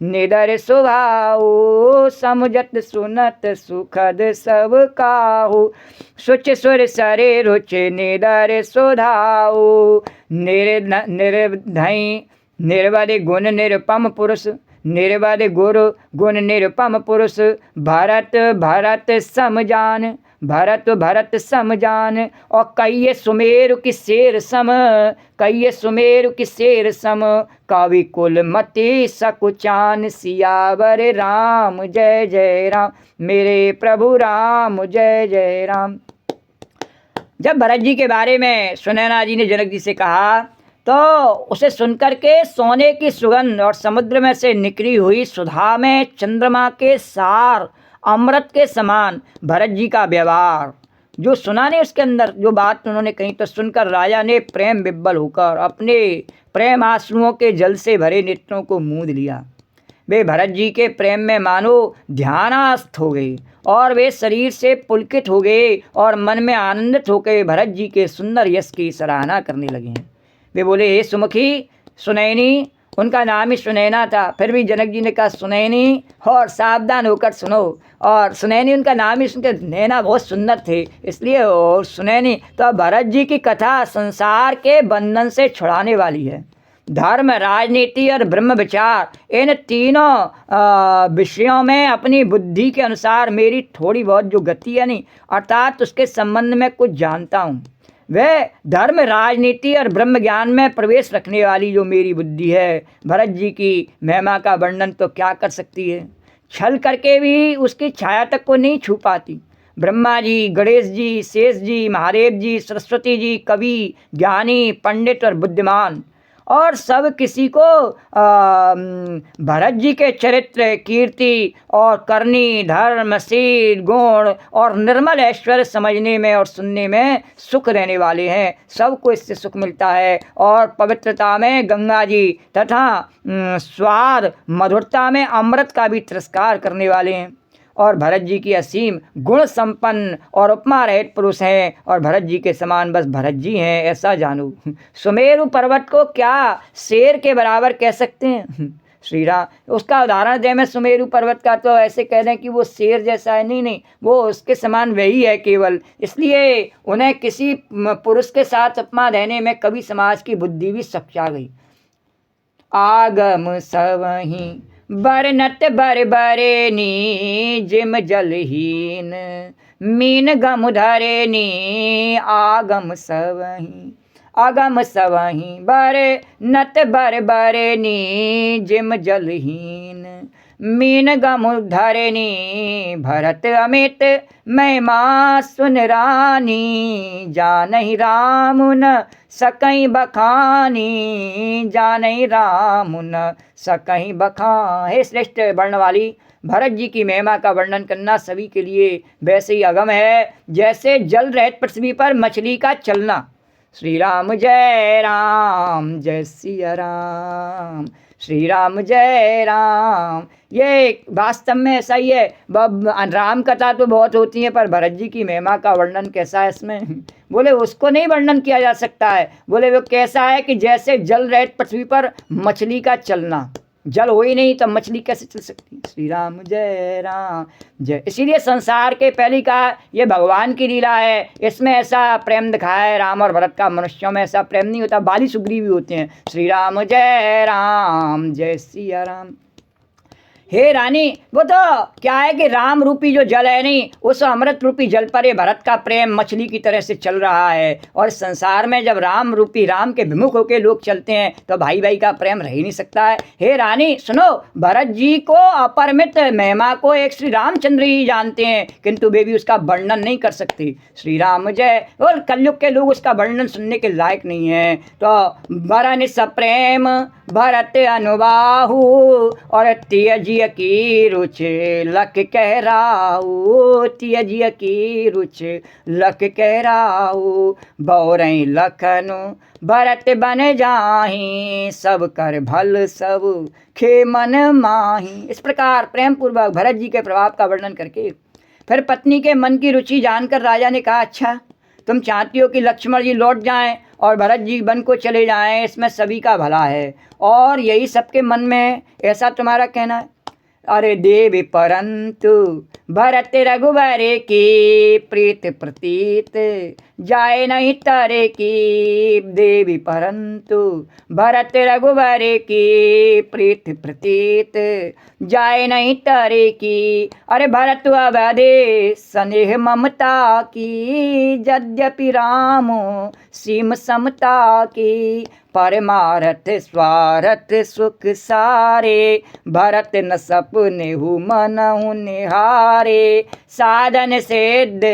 Speaker 1: निदर सुभाऊ समझत सुनत सुखद सब काहू सुच सुर सरे रुच निदर सुधाऊ निर्धई निर्वधि गुण निरुपम पुरुष निर्वध गुरु गुण निरुपम पुरुष भरत समजान और कई सुमेरु की शेर सम कवि कुल मति सकुचान सियावर राम जय राम, मेरे प्रभु राम जय राम। जब भरत जी के बारे में सुनैना जी ने जनक जी से कहा तो उसे सुनकर के सोने की सुगंध और समुद्र में से निकली हुई सुधा में चंद्रमा के सार अमृत के समान भरत जी का व्यवहार जो सुना ने उसके अंदर जो बात उन्होंने कही, तो सुनकर राजा ने प्रेम विब्बल होकर अपने प्रेम आंसुओं के जल से भरे नेत्रों को मूंद लिया। वे भरत जी के प्रेम में मानो ध्यानास्थ हो गए और वे शरीर से पुलकित हो गए और मन में आनंदित होकर भरत जी के सुंदर यश की सराहना करने लगे हैं। वे बोले हे सुमुखी सुनैनी, उनका नाम ही सुनैना था, फिर भी जनक जी ने कहा सुनैनी और सावधान होकर सुनो। और सुनैनी उनका नाम ही सुनकर नैना बहुत सुंदर थे इसलिए और सुनैनी। तो भरत जी की कथा संसार के बंधन से छुड़ाने वाली है। धर्म, राजनीति और ब्रह्म विचार, इन तीनों विषयों में अपनी बुद्धि के अनुसार मेरी थोड़ी बहुत जो गति है नहीं, अर्थात उसके संबंध में कुछ जानता हूँ। वह धर्म, राजनीति और ब्रह्म ज्ञान में प्रवेश रखने वाली जो मेरी बुद्धि है, भरत जी की महिमा का वर्णन तो क्या कर सकती है। छल करके भी उसकी छाया तक को नहीं छू पाती। ब्रह्मा जी, गणेश जी, शेष जी, महादेव जी, सरस्वती जी, कवि, ज्ञानी, पंडित और बुद्धिमान, और सब किसी को भरत जी के चरित्र, कीर्ति और करनी, धर्म, शील, गुण और निर्मल ऐश्वर्य समझने में और सुनने में सुख रहने वाले हैं। सबको इससे सुख मिलता है। और पवित्रता में गंगा जी तथा स्वाद, मधुरता में अमृत का भी तिरस्कार करने वाले हैं। और भरत जी की असीम गुण संपन्न और उपमा रहित पुरुष हैं, और भरत जी के समान बस भरत जी हैं, ऐसा जानो। सुमेरु पर्वत को क्या शेर के बराबर कह सकते हैं? श्री राम उसका उदाहरण दें मैं सुमेरु पर्वत का, तो ऐसे कह दें कि वो शेर जैसा है, नहीं नहीं, वो उसके समान वही है केवल। इसलिए उन्हें किसी पुरुष के साथ उपमा देने में कवि समाज की बुद्धि भी सच्चा गई। आगम सवहीं बरनत बर बरे नी, जिम जलहीन मीन गम धरे नी। आगम सवहीं, आगम सवहीं बरनत बर बरे नी, जिम जलहीन मीन गम धरे नी। भरत अमित महिमा सुन रानी, जानहि राम न सकहीं बखानी, जानहि राम न सकहीं बखान। हे श्रेष्ठ वर्ण वाली, भरत जी की महिमा का वर्णन करना सभी के लिए वैसे ही अगम है जैसे जल रहित पृथ्वी पर मछली का चलना। श्री राम जय राम, जय सिया राम, श्री राम जय राम। ये वास्तव में ऐसा ही है। राम कथा तो बहुत होती है, पर भरत जी की महिमा का वर्णन कैसा है इसमें? बोले उसको नहीं वर्णन किया जा सकता है। बोले वो कैसा है कि जैसे जल रहित पृथ्वी पर मछली का चलना। जल हो ही नहीं तो मछली कैसे चल सकती? श्री राम जय राम जय। इसीलिए संसार के पहली का ये भगवान की लीला है। इसमें ऐसा प्रेम दिखाया है राम और भरत का। मनुष्यों में ऐसा प्रेम नहीं होता, बाली सुग्रीव भी होते हैं। श्री राम जय राम, जय सिया राम। हे रानी, वो तो क्या है कि राम रूपी जो जल है नहीं, उस अमृत रूपी जल पर ये भरत का प्रेम मछली की तरह से चल रहा है। और संसार में जब राम रूपी, राम के विमुख होकर लोग चलते हैं तो भाई भाई का प्रेम रह ही नहीं सकता है। हे रानी सुनो, भरत जी को अपरिमित महिमा को एक श्री रामचंद्र ही जानते हैं, किंतु वे भी उसका वर्णन नहीं कर सकते। श्री राम जय। और कलयुग के लोग उसका वर्णन सुनने के लायक नहीं है। तो बरन सप्रेम भरत अनुबाहु, और त्यजिय की रुच लख कह राहु, त्यजिय की रुच लख कह राहु। बौरई लखनु भरत बन जाहि, सब कर भल सब खे मन माही। इस प्रकार प्रेम पूर्वक भरत जी के प्रभाव का वर्णन करके फिर पत्नी के मन की रुचि जानकर राजा ने कहा, अच्छा तुम चाहती हो कि लक्ष्मण जी लौट जाएं और भरत जी वन को चले जाएं, इसमें सभी का भला है और यही सबके मन में है, ऐसा तुम्हारा कहना है। अरे देवी परंतु भरत रघुबर की प्रीत प्रतीत, जाए नहीं तारे की। देवी परंतु भरत रघुबर की प्रीत प्रतीत, जाए नहीं तारे की। अरे भरत अवधे स्नेह ममता की, यद्यपि राम सीम समता की। परमारथ स्वारथ सुख सारे, भरत न सपने हु मनहु निहारे। साधन सिद्ध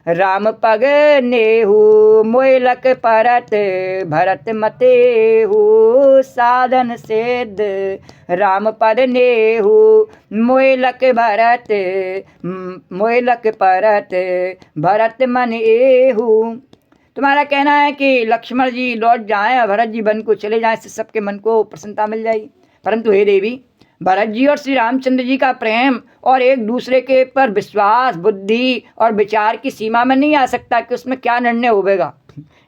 Speaker 1: राम पग नेहु, मोयलक परत भरत मतेहु। साधन सिद्ध राम पद नेहु, मोयलक भरत मोयलक परत भरत मन एहु। तुम्हारा कहना है कि लक्ष्मण जी लौट जाएं और भरत जी वन को चले जाएं, इससे सबके मन को प्रसन्नता मिल जाएगी। परंतु हे देवी, भरत जी और श्री रामचंद्र जी का प्रेम और एक दूसरे के पर विश्वास, बुद्धि और विचार की सीमा में नहीं आ सकता कि उसमें क्या निर्णय होगा।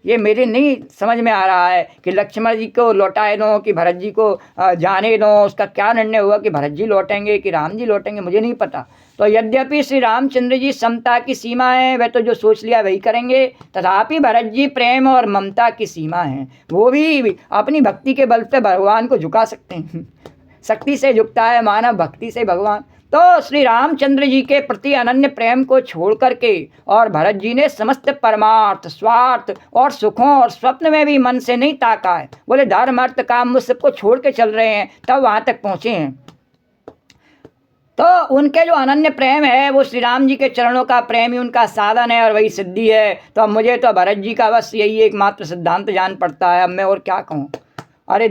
Speaker 1: ये मेरे नहीं समझ में आ रहा है कि लक्ष्मण जी को लौटाए दो कि भरत जी को जाने दो। उसका क्या निर्णय हुआ कि भरत जी लौटेंगे कि राम जी लौटेंगे, मुझे नहीं पता। तो यद्यपि श्री रामचंद्र जी समता की सीमा है, वह तो जो सोच लिया वही करेंगे, तथापि भरत जी प्रेम और ममता की सीमा है। वो भी अपनी भक्ति के बल से भगवान को झुका सकते हैं। शक्ति से झुकता है मानव, भक्ति से भगवान। तो श्री रामचंद्र जी के प्रति अनन्य प्रेम को छोड़ करके और भरत जी ने समस्त परमार्थ, स्वार्थ और सुखों और स्वप्न में भी मन से नहीं ताका है। बोले धर्म अर्थ काम वो सबको छोड़ के चल रहे हैं, तब वहाँ तक पहुँचे हैं। तो उनके जो अनन्य प्रेम है वो श्री राम जी के चरणों का प्रेम ही उनका साधन है और वही सिद्धि है। तो अब मुझे तो भरत जी का बस यही एकमात्र सिद्धांत जान पड़ता है, अब मैं और क्या कहूँ। अरे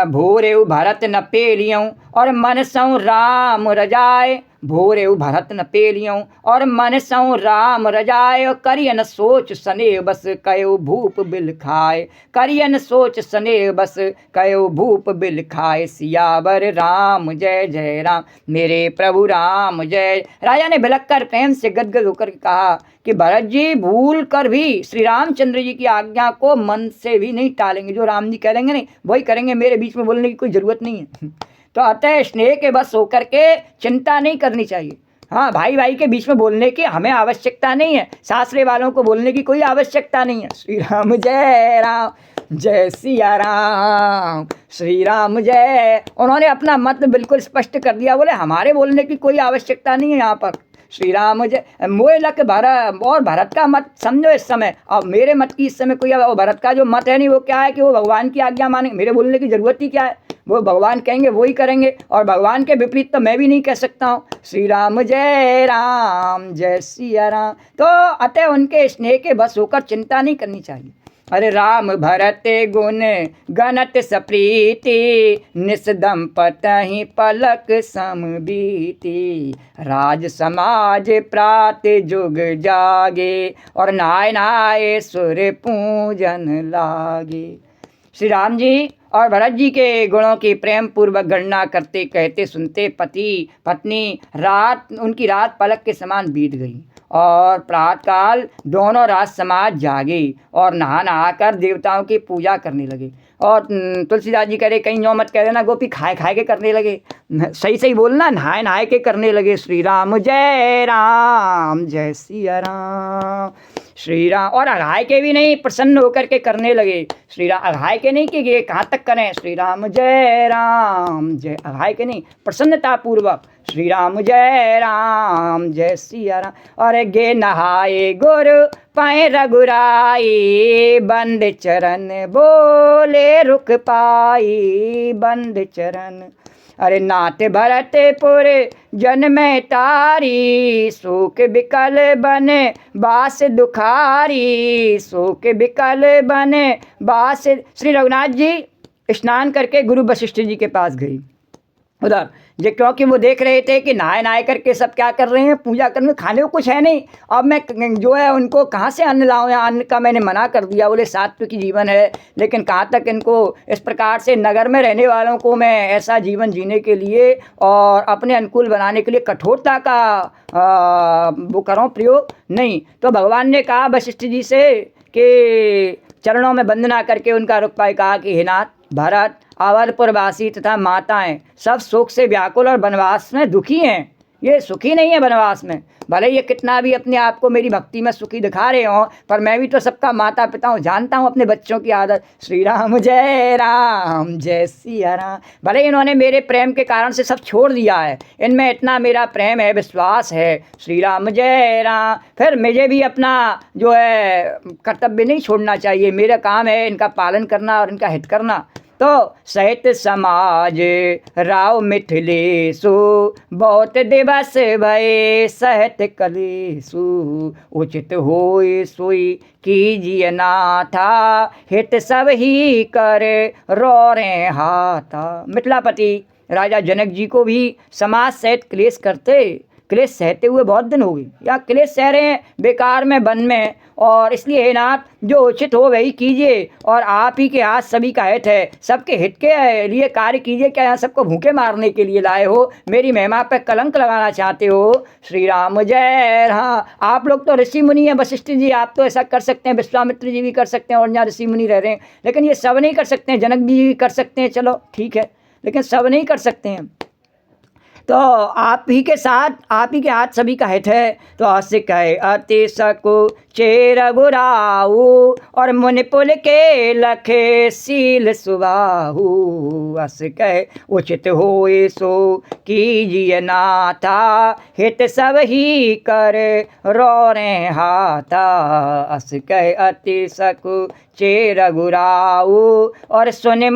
Speaker 1: भोरे भरत न पेलियों और मन सौ राम रजाए, भोरे भरत न पेलियों और मन सौ राम रजाए, करियन सोच सने बस कयो भूप बिल खाए, करियन सोच सने बस कयो भूप बिल खाए, सियावर राम जय जय राम, मेरे प्रभु राम जय। राजा ने बिलक कर प्रेम से गदगद होकर कहा कि भरत जी भूल कर भी श्री रामचंद्र जी की आज्ञा को मन से भी नहीं टालेंगे। जो राम जी करेंगे नहीं वही करेंगे, मेरे बीच में बोलने की कोई ज़रूरत नहीं है। तो अतः स्नेह के बस होकर के चिंता नहीं करनी चाहिए। हाँ, भाई भाई के बीच में बोलने की हमें आवश्यकता नहीं है, सासरे वालों को बोलने की कोई आवश्यकता नहीं है। श्री राम जय राम जय सिया राम, श्री राम जय। उन्होंने अपना मत बिल्कुल स्पष्ट कर दिया, बोले हमारे बोलने की कोई आवश्यकता नहीं है यहाँ पर। श्री राम जय। मोह लक भरत और भरत का मत समझो इस समय, और मेरे मत की इस समय कोई, भरत का जो मत है नहीं वो क्या है कि वो भगवान की आज्ञा मानेंगे, मेरे बोलने की ज़रूरत ही क्या है। वो भगवान कहेंगे वही करेंगे, और भगवान के विपरीत तो मैं भी नहीं कह सकता हूँ। श्री राम जय सिया राम। तो अतः उनके स्नेह के बस होकर चिंता नहीं करनी चाहिए। अरे राम भरत गुण गणत सप्रीति, निस दंपतहि पलक सम बीती, राज समाज प्रात जुग जागे, और नाय नाय सुर पूजन लागे। श्री राम जी और भरत जी के गुणों की प्रेम पूर्वक गणना करते कहते सुनते पति पत्नी उनकी रात पलक के समान बीत गई, और प्रातःकाल दोनों राज समाज जागे और नहा कर देवताओं की पूजा करने लगे। और तुलसीदास जी कह रहे कहीं यूँ मत कह देना गोपी खाए खाए के करने लगे, सही सही बोलना, नहाए नहाए के करने लगे। श्री राम जय सिया राम, श्री राम। और अघाय के भी नहीं, प्रसन्न होकर के करने लगे। श्री राम अघाय के नहीं कि ये कहाँ तक करें, श्री राम जय, अघाय के नहीं, प्रसन्नता पूर्वक श्री राम जय सिया राम। और गे नहाए गुरु पाए रघुराई, बंद चरण बोले रुक पाई, बंद चरण। अरे नाथ भरतपुर जन में तारी, शोक बिकल बने बास दुखारी, शोक बिकल बने बास। श्री रघुनाथ जी स्नान करके गुरु वशिष्ठ जी के पास गई उधर, ये क्योंकि वो देख रहे थे कि नहाए नहाए करके सब क्या कर रहे हैं, पूजा करने, खाने को कुछ है नहीं। अब मैं जो है उनको कहाँ से अन्न लाऊं, या अन्न का मैंने मना कर दिया, बोले सात्विक जीवन है, लेकिन कहाँ तक इनको इस प्रकार से नगर में रहने वालों को मैं ऐसा जीवन जीने के लिए और अपने अनुकूल बनाने के लिए कठोरता का वो करूँ प्रयोग नहीं। तो भगवान ने कहा वशिष्ठ जी से कि चरणों में वंदना करके उनका रुख पाए, कहा कि हे नाथ भरत, अवधपुरवासी तथा माताएं सब शोक से व्याकुल और वनवास में दुखी हैं, ये सुखी नहीं है वनवास में। भले ये कितना भी अपने आप को मेरी भक्ति में सुखी दिखा रहे हों, पर मैं भी तो सबका माता पिता हूँ, जानता हूँ अपने बच्चों की आदत। श्री राम जय सिया राम। भले इन्होंने मेरे प्रेम के कारण से सब छोड़ दिया है, इनमें इतना मेरा प्रेम है, विश्वास है। श्री राम जय राम। फिर मुझे भी अपना जो है कर्तव्य नहीं छोड़ना चाहिए, मेरा काम है इनका पालन करना और इनका हित करना। तो सहित समाज राव मिथिलेशु, बहुत दिवस भय सहत कलेशु, उचित होय सोई कीजिए नाथा, हित सब ही कर रोरे हाथा। मिथिलापति राजा जनक जी को भी समाज सहित क्लेश करते क्लेश सहते हुए बहुत दिन हो गए, या क्लेश सह रहे हैं बेकार में वन में, और इसलिए हे नाथ जो उचित हो वही कीजिए, और आप ही के हाथ सभी का हित है, सबके हित के लिए कार्य कीजिए। क्या यहाँ सबको भूखे मारने के लिए लाए हो? मेरी महिमा पर कलंक लगाना चाहते हो? श्री राम जय। हाँ, आप लोग तो ऋषि मुनि हैं, वशिष्ठ जी आप तो ऐसा कर सकते हैं, विश्वामित्र जी भी कर सकते हैं, और यहाँ ऋषि मुनि रह रहे हैं, लेकिन ये सब नहीं कर सकते हैं। जनक जी भी कर सकते हैं, चलो ठीक है, लेकिन सब नहीं कर सकते हैं। तो आप ही के साथ, आप ही के हाथ सभी का हित है। तो अस कहे अति सकु चेर गुराऊ, और मुनि पुल के लखे सील सुबाहू। अस कहे उचित होए सो कीजिए नाथा, हित सब ही कर रोरे हाथा। अस कहे अति सकु चेर गुराऊ, और सुन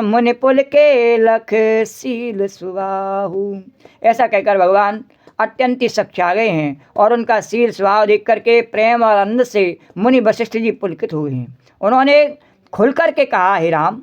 Speaker 1: मुनि पुल के लख सील सुबाहू। ऐसा कहकर भगवान अत्यंत ही सक्षा गए हैं, और उनका शील स्वभाव देख करके प्रेम और आनंद से मुनि वशिष्ठ जी पुलकित हुए हैं। उन्होंने खुल कर के कहा, हे राम,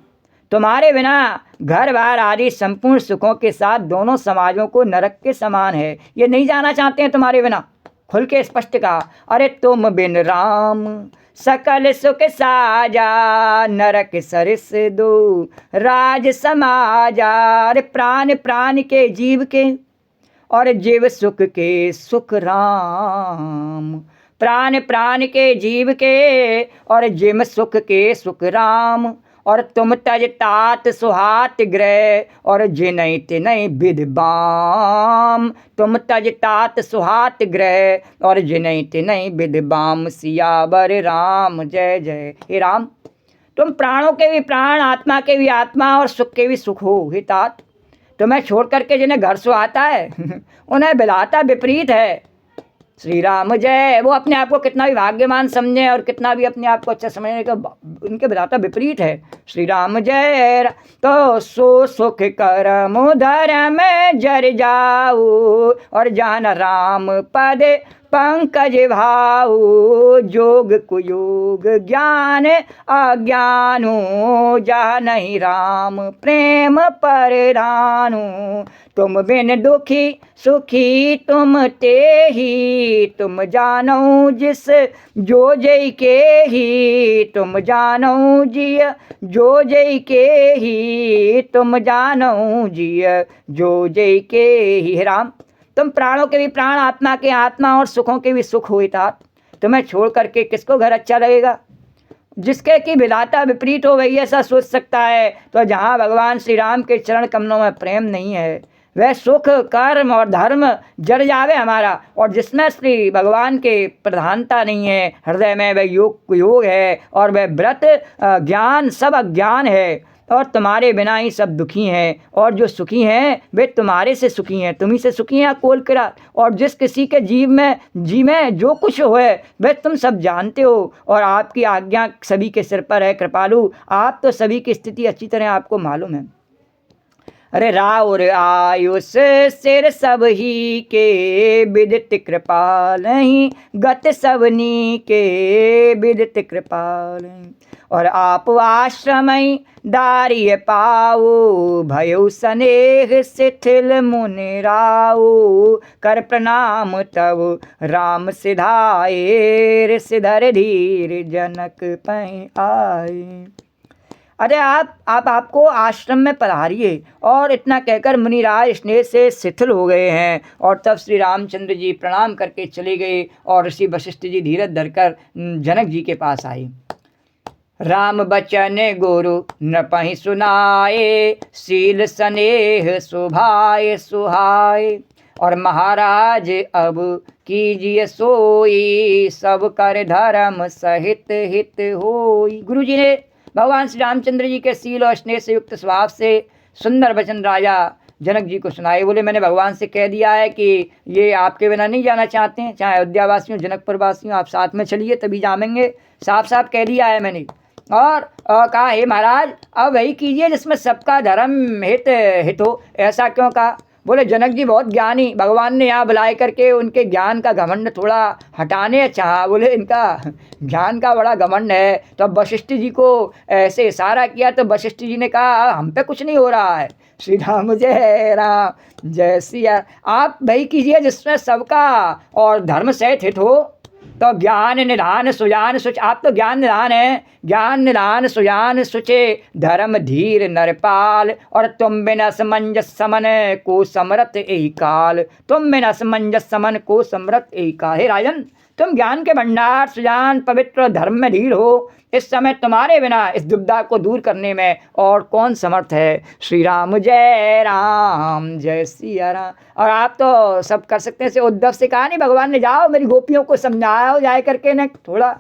Speaker 1: तुम्हारे बिना घर बार आदि संपूर्ण सुखों के साथ दोनों समाजों को नरक के समान है, ये नहीं जाना चाहते हैं तुम्हारे बिना। खुल के स्पष्ट कहा, अरे तुम बिन राम सकल सुख साजा, नरक सरिस दो राज समाजा। अरे प्राण प्राण के जीव के, और जीव सुख के सुख राम। प्राण प्राण के जीव के, और जीव सुख के सुख राम। और तुम तज तात सुहात ग्रह, और जिनई तिनई विध बाम। तुम तज तात सुहात ग्रह, और जिनई तिनई विध बाम। सियावर राम जय जय। हे राम, तुम प्राणों के भी प्राण, आत्मा के भी आत्मा, और सुख के भी सुख हो। हे तात, तुम्हें छोड़ करके जिन्हें घर सुहाता है उन्हें बिलाता विपरीत है। श्री राम जय। वो अपने आप को कितना भी भाग्यवान समझे और कितना भी अपने आप को अच्छा समझने का, उनके बिलाता विपरीत है। श्री राम जय। तो सो सुख करम धर्म जर जाऊ, और जान राम पद पंकज भाऊ। जोग कुयोग ज्ञान अज्ञानो, जा नहीं राम प्रेम परिधानु। तुम बिन दुखी सुखी तुम ते ही, तुम जानो जिस जो जय के ही। तुम जानो जिय जो जय के ही, तुम जानो जिय जो जय के ही। राम, तुम प्राणों के भी प्राण, आत्मा के आत्मा, और सुखों के भी सुख हुए तात। तुम्हें छोड़ करके किसको घर अच्छा लगेगा? जिसके की विधाता विपरीत हो वही ऐसा सोच सकता है। तो जहाँ भगवान श्री राम के चरण कमलों में प्रेम नहीं है, वह सुख कर्म और धर्म जर जावे हमारा। और जिसमें श्री भगवान के प्रधानता नहीं है हृदय में, वह योग है, और वह व्रत ज्ञान सब अज्ञान है। और तुम्हारे बिना ही सब दुखी हैं, और जो सुखी हैं वे तुम्हारे से सुखी हैं। तुम्ही से सुखी हैं कोल किरा। और जिस किसी के जीव में जो कुछ हो वह तुम सब जानते हो, और आपकी आज्ञा सभी के सिर पर है कृपालु। आप तो सभी की स्थिति अच्छी तरह आपको मालूम है। अरे राउर आयुष सिर सब ही के, विदित कृपाल नहीं गत सबनी के, विदित कृपाल। और आप आश्रमई दारिय पाओ, भयो स्नेह शिथिल मुनि राओ। कर प्रणाम तब राम सिधाए, सिधर धीर जनक पै आए। अरे आपको आश्रम में पधारिए। और इतना कहकर मुनिराज स्नेह से शिथिल हो गए हैं। और तब श्री रामचंद्र जी प्रणाम करके चले गए, और ऋषि वशिष्ठ जी धीरज धरकर जनक जी के पास आए। राम बचन गुरु न पहि सुनाए, शील स्नेह सुभाए सुहाए। और महाराज अब कीजिए सोई, सब कर धर्म सहित हित होई। गुरु जी ने भगवान श्री रामचंद्र जी के शील और स्नेह से युक्त स्वभाव से सुंदर वचन राजा जनक जी को सुनाए। बोले, मैंने भगवान से कह दिया है कि ये आपके बिना नहीं जाना चाहते हैं, चाहे अयोध्यावासियों जनकपुर वासियों, आप साथ में चलिए तभी जामेंगे। साफ साफ कह दिया है मैंने। और कहा, हे महाराज अब वही कीजिए जिसमें सबका धर्म हित हो। ऐसा क्यों कहा? बोले जनक जी बहुत ज्ञानी, भगवान ने यहाँ बुलाए करके उनके ज्ञान का घमंड थोड़ा हटाने चाहा। बोले इनका ज्ञान का बड़ा घमंड है। तो अब वशिष्ठ जी को ऐसे इशारा किया तो वशिष्ठ जी ने कहा हम पे कुछ नहीं हो रहा है। श्री राम जय राम जय सिया। आप वही कीजिए जिसमें सबका और धर्म सहित हित हो। तो ज्ञान निधान सुजान सुच, आप तो ज्ञान निधान है, ज्ञान निधान सुजान सुचे धर्म धीर नरपाल। और तुम बिना समंजस समन को समरथ यही काल, तुम बिना समंजस समन को समरथ यही काल। हे राजन, तुम ज्ञान के भंडार सुजान पवित्र धर्म में धीर हो, इस समय तुम्हारे बिना इस दुविधा को दूर करने में और कौन समर्थ है। श्री राम जय सिया राम। और आप तो सब कर सकते हैं। से उद्धव से कहा नहीं भगवान ने, जाओ मेरी गोपियों को समझाओ जाए करके न, थोड़ा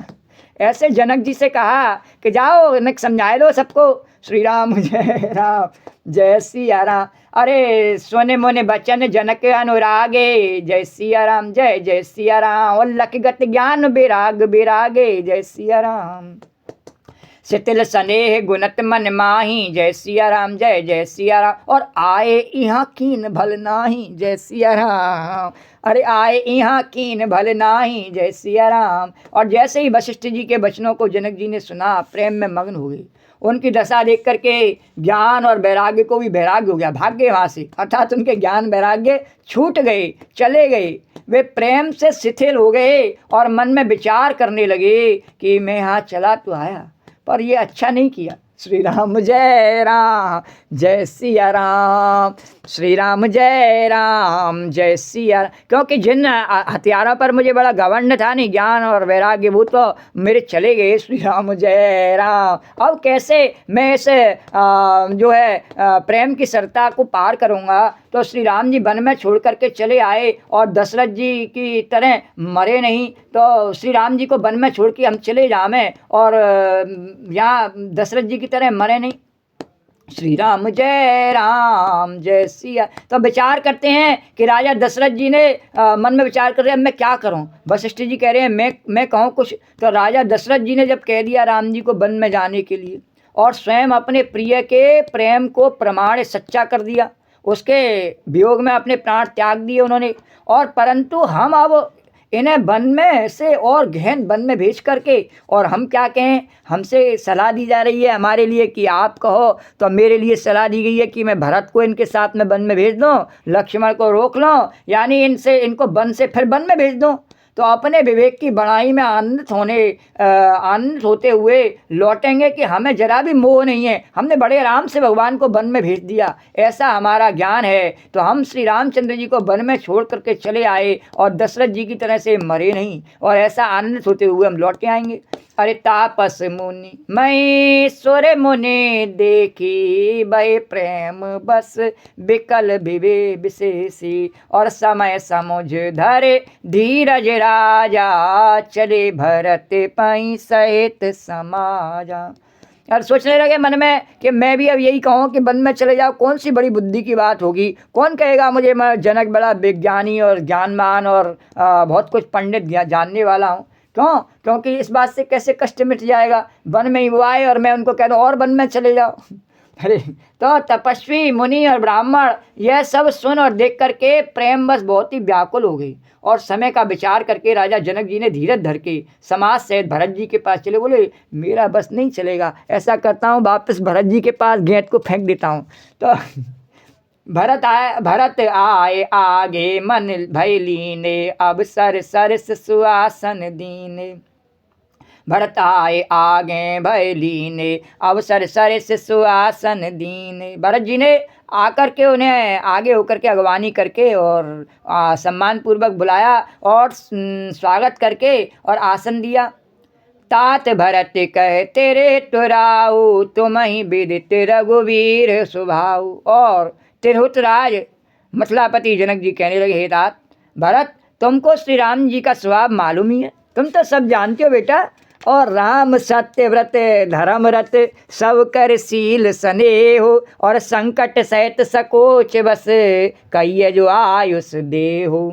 Speaker 1: ऐसे जनक जी से कहा कि जाओ न समझाए दो सबको। श्री राम जय सिया राम। अरे सोने मोने बचन जनक अनुरागे, जय सिया राम जय जय सिया राम। और लखगत ज्ञान विराग विरागे, जय सिया राम। शिथिल स्नेह गुणत मन माही, जय सिया राम जय जय सिया राम। और आए यहाँ कीन भल नाही, जय सिया राम। अरे आए यहाँ कीन भल नाही, जय सिया राम। और जैसे ही वशिष्ठ जी के वचनों को जनक जी ने सुना, प्रेम में मग्न हो गए। उनकी दशा देख करके ज्ञान और वैराग्य को भी वैराग्य हो गया, भाग गए वहाँ से। अर्थात उनके ज्ञान वैराग्य छूट गए, चले गए। वे प्रेम से शिथिल हो गए और मन में विचार करने लगे कि मैं यहाँ चला तो आया पर ये अच्छा नहीं किया। श्री राम जय सिया राम। श्री राम जय सिया। क्योंकि जिन हथियारों पर मुझे बड़ा घमंड था नहीं, ज्ञान और वैराग्य, वो तो मेरे चले गए। श्री राम जय राम। अब कैसे मैं इस जो है प्रेम की सरता को पार करूँगा। तो श्री राम जी वन में छोड़ करके चले आए और दशरथ जी की तरह मरे नहीं। तो श्री राम जी को वन में छोड़ के हम चले जावें और यहाँ दशरथ जी की तरह मरे नहीं। श्री राम जय सिया। तो विचार करते हैं कि राजा दशरथ जी ने मन में विचार कर रहे हैं अब मैं क्या करूं। वशिष्ठ जी कह रहे हैं मैं कहूँ कुछ। तो राजा दशरथ जी ने जब कह दिया राम जी को वन में जाने के लिए और स्वयं अपने प्रिय के प्रेम को प्रमाण सच्चा कर दिया, उसके वियोग में अपने प्राण त्याग दिए उन्होंने। और परंतु हम अब इन्हें वन में से और गहन वन में भेज करके, और हम क्या कहें, हमसे सलाह दी जा रही है हमारे लिए कि आप कहो, तो मेरे लिए सलाह दी गई है कि मैं भरत को इनके साथ में वन में भेज दूँ, लक्ष्मण को रोक लो, यानी इनको वन से फिर वन में भेज दूँ। तो अपने विवेक की बड़ाई में आनंदित होते हुए लौटेंगे कि हमें जरा भी मोह नहीं है, हमने बड़े आराम से भगवान को वन में भेज दिया, ऐसा हमारा ज्ञान है। तो हम श्री रामचंद्र जी को वन में छोड़ करके चले आए और दशरथ जी की तरह से मरे नहीं, और ऐसा आनंदित होते हुए हम लौट के आएंगे। अरे तापस मुनि महेश्वर मुनि देखी भय प्रेम बस विकल विवे विशेषी। और समय समुझ धरे धीरज राजा चले भरत पई सहित समाजा। और सोचने लगे मन में कि मैं भी अब यही कहूँ कि वन में चले जाओ, कौन सी बड़ी बुद्धि की बात होगी। कौन कहेगा मुझे मैं जनक बड़ा विज्ञानी और ज्ञानमान और बहुत कुछ पंडित जानने वाला हूँ। क्यों? क्योंकि इस बात से कैसे कष्ट मिट जाएगा, वन में ही वो आए और मैं उनको कह दूँ और वन में चले जाओ। अरे तो तपस्वी मुनि और ब्राह्मण यह सब सुन और देख करके प्रेम बस बहुत ही व्याकुल हो गई। और समय का विचार करके राजा जनक जी ने धीरज धर के समाज सहित भरत जी के पास चले। बोले मेरा बस नहीं चलेगा, ऐसा करता हूँ वापस भरत जी के पास गेंद को फेंक देता हूँ। तो भरत आए आगे मन भय लीने, अब सर सुआसन दीने। भरत आए आगे भय लीने, अवसर सर सुआसन दीने। भरत जी ने आकर के उन्हें आगे होकर के अगवानी करके और सम्मान पूर्वक बुलाया और स्वागत करके और आसन दिया। तात भरत कह तेरे तुराऊ, तुम ही विदित रघुवीर स्वभाव। और तिरहुतराज मथुरापति जनक जी कहने लगे, हे तात भरत, तुमको श्री राम जी का स्वभाव मालूम ही है, तुम तो सब जानते हो बेटा। और राम सत्य व्रत धर्म रत, सब कर शील स्नेह हो। और संकट सहित सकोच बस, कहिए जो आयुष देहो।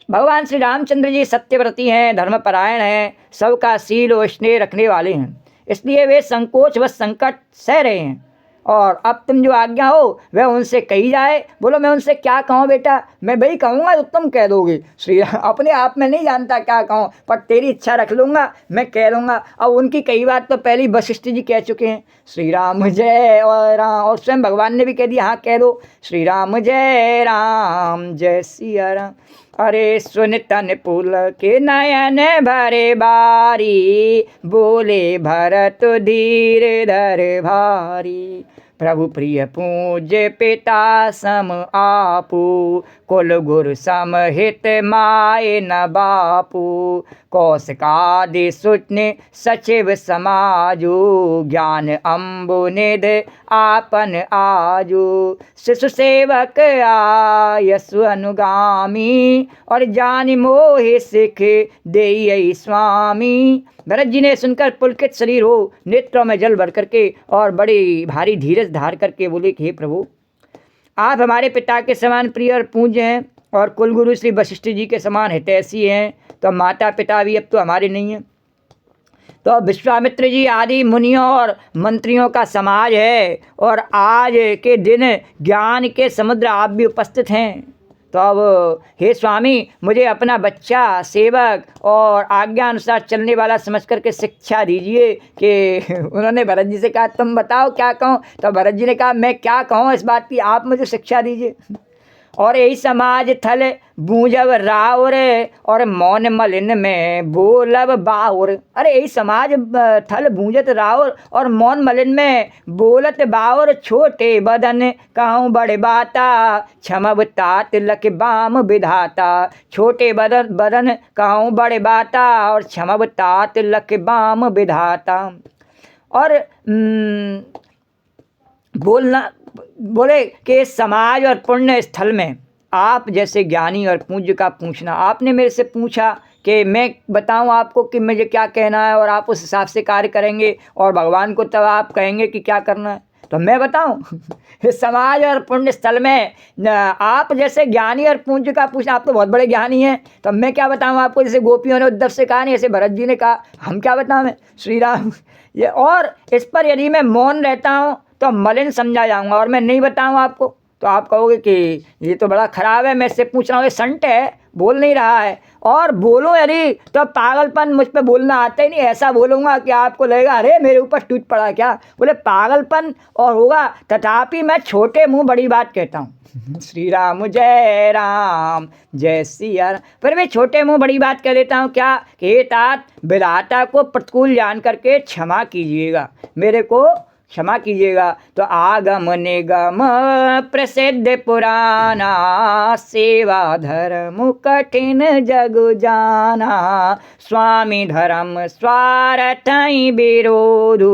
Speaker 1: भगवान श्री रामचंद्र जी सत्यव्रती हैं, धर्मपरायण हैं, सबका शील और स्नेह रखने वाले हैं, इसलिए वे संकोच व संकट सह रहे हैं। और अब तुम जो आज्ञा हो वह उनसे कही जाए। बोलो मैं उनसे क्या कहूँ बेटा? मैं वही कहूँगा जो तुम कह दोगे। श्री राम अपने आप में नहीं जानता क्या कहूँ, पर तेरी इच्छा रख लूँगा, मैं कह दूँगा। अब उनकी कई बात तो पहले ही वशिष्ठ जी कह चुके हैं, श्री राम जय और राम, और स्वयं भगवान ने भी कह दिया हाँ कह दो, श्री राम जय सिया राम। अरे सुन तन पुल के नयन भरे बारी, बोले भरत धीर धर भारी। प्रभु प्रिय पूज्य पिता सम आपू, कुल गुरु समहित माय न बापू। कौशिकादि सुने सचिव समाजू, ज्ञान अम्बु निध आपन आजू। शिशु सेवक आयसु अनुगामी, और जान मोहि सिख देई स्वामी। भरत जी ने सुनकर पुलकित शरीर हो, नेत्रों में जल भर करके और बड़ी भारी धीरज धार करके बोले कि हे प्रभु, आप हमारे पिता के समान प्रिय और पूज्य हैं, और कुलगुरु श्री वशिष्ठ जी के समान हितैषी हैं, तो माता पिता भी अब तो हमारे नहीं हैं। तो विश्वामित्र जी आदि मुनियों और मंत्रियों का समाज है, और आज के दिन ज्ञान के समुद्र आप भी उपस्थित हैं। तो अब हे स्वामी, मुझे अपना बच्चा, सेवक और आज्ञा अनुसार चलने वाला समझ करके शिक्षा दीजिए। कि उन्होंने भरत जी से कहा तुम बताओ क्या कहूँ? तो भरत जी ने कहा मैं क्या कहूँ इस बात की, आप मुझे शिक्षा दीजिए। और यही समाज थल बूझब राउर, और मौन मलिन में बोलब बाउर। अरे यही समाज थल बूझत राउर, और मौन मलिन में बोलत बाउर। छोटे बदन कहूँ बड़े बाता, क्षमब तात लख बाम विधाता। छोटे बदन कहूँ बड़े बाता, और क्षमब तात लख बाम विधाता। और बोले कि समाज और पुण्य स्थल में आप जैसे ज्ञानी और पूज्य का पूछना, आपने मेरे से पूछा कि मैं बताऊं आपको कि मुझे क्या कहना है, और आप उस हिसाब से कार्य करेंगे, और भगवान को तब आप कहेंगे कि क्या करना है, तो मैं बताऊं? समाज और पुण्य स्थल में आप जैसे ज्ञानी और पूज्य का पूछना, आप तो बहुत बड़े ज्ञानी हैं, तो मैं क्या बताऊं आपको? जैसे गोपियों ने उद्धव से कहा नहीं, ऐसे भरत जी ने कहा, हम क्या बताएं श्री राम ये। और इस पर यदि मैं मौन रहता हूँ तो मलिन समझा जाऊंगा, और मैं नहीं बताऊं आपको तो आप कहोगे कि ये तो बड़ा खराब है, मैं इससे पूछ रहा हूँ, ये संट है, बोल नहीं रहा है। और बोलो यदि तो पागलपन, मुझ पे बोलना आता ही नहीं, ऐसा बोलूँगा कि आपको लगेगा अरे मेरे ऊपर टूट पड़ा क्या। बोले पागलपन और होगा, तथापि मैं छोटे मुँह बड़ी बात कहता हूँ। श्री राम जय सिया राम। पर मैं छोटे मुँह बड़ी बात कह देता हूँ क्या? कि तात विधाता को प्रतिकूल जान करके क्षमा कीजिएगा, मेरे को क्षमा कीजिएगा। तो आगम निगम प्रसिद्ध पुराना, सेवा धर्म कठिन जग जाना। स्वामी धर्म स्वार्थ विरोधु,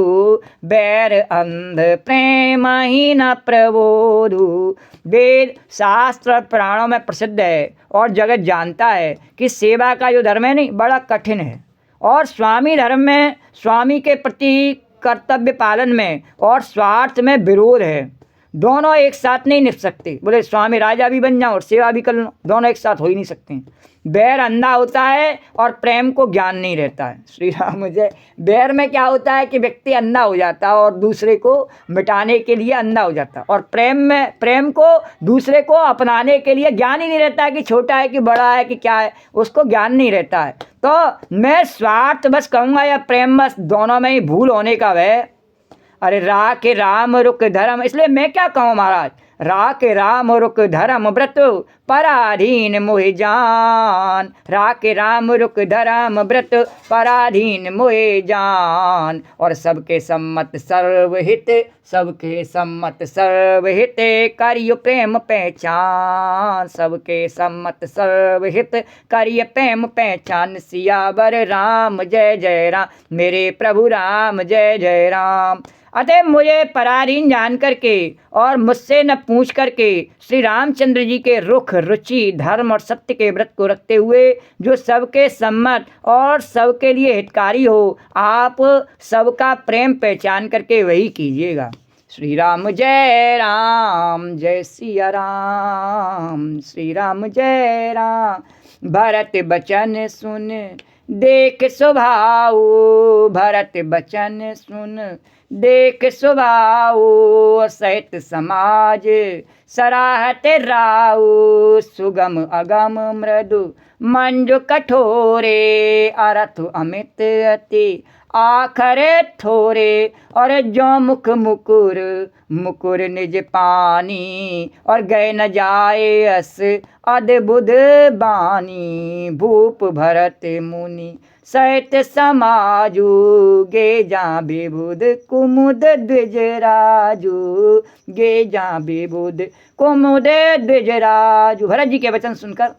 Speaker 1: बैर अंध प्रेम ही न प्रबोधु। वेद शास्त्र पुराणों में प्रसिद्ध है और जगत जानता है कि सेवा का जो धर्म है नहीं बड़ा कठिन है, और स्वामी धर्म में स्वामी के प्रति कर्तव्य पालन में और स्वार्थ में विरोध है। दोनों एक साथ नहीं निभ सकते। बोले स्वामी राजा भी बन जाओ और सेवा भी कर लो, दोनों एक साथ हो ही नहीं सकते। बैर अंधा होता है और प्रेम को ज्ञान नहीं रहता है। श्री राम मुझे बैर में क्या होता है कि व्यक्ति अंधा हो जाता है और दूसरे को मिटाने के लिए अंधा हो जाता है, और प्रेम में प्रेम को दूसरे को अपनाने के लिए ज्ञान ही नहीं रहता है कि छोटा है कि बड़ा है कि क्या है, उसको ज्ञान नहीं रहता है। तो मैं स्वार्थ बस कहूँगा या प्रेम बस, दोनों में ही भूल होने का वह। अरे रा के राम रुक धर्म, इसलिए मैं क्या कहूँ महाराज, रा के राम रुक धर्म व्रत पराधीन मोहि जान। रा के राम रुक धर्म व्रत पराधीन मोहि जान। और सबके सम्मत सर्वहित, सबके सम्मत सर्वहित करिय प्रेम पहचान। सबके सम्मत सर्वहित करिय प्रेम पहचान। सियावर राम जय जय राम, मेरे प्रभु राम जय जय राम। अतः मुझे पराधीन जान करके और मुझसे न पूछ करके श्री रामचंद्र जी के रुख, रुचि, धर्म और सत्य के व्रत को रखते हुए जो सबके सम्मत और सबके लिए हितकारी हो, आप सबका प्रेम पहचान करके वही कीजिएगा। श्री राम जय सिया राम। श्री राम जय राम। भरत बचन सुन देख स्वभाव, भरत बचन सुन देख सुभाऊ सहित समाज, सराहते राऊ सुगम अगम मृदु, मंजु कठोरे अरथ अमित अति, आखरे थोरे और जो मुख मुकुर, मुकुर निज पानी, और गए न जाए अस अद्भुत बानी, भूप भरत मुनि सहित समाजू, गे जा बेबुद कुमुद द्विजराजू, गे जा बेबुद कुमुद द्विजराजू। भरत जी के वचन सुनकर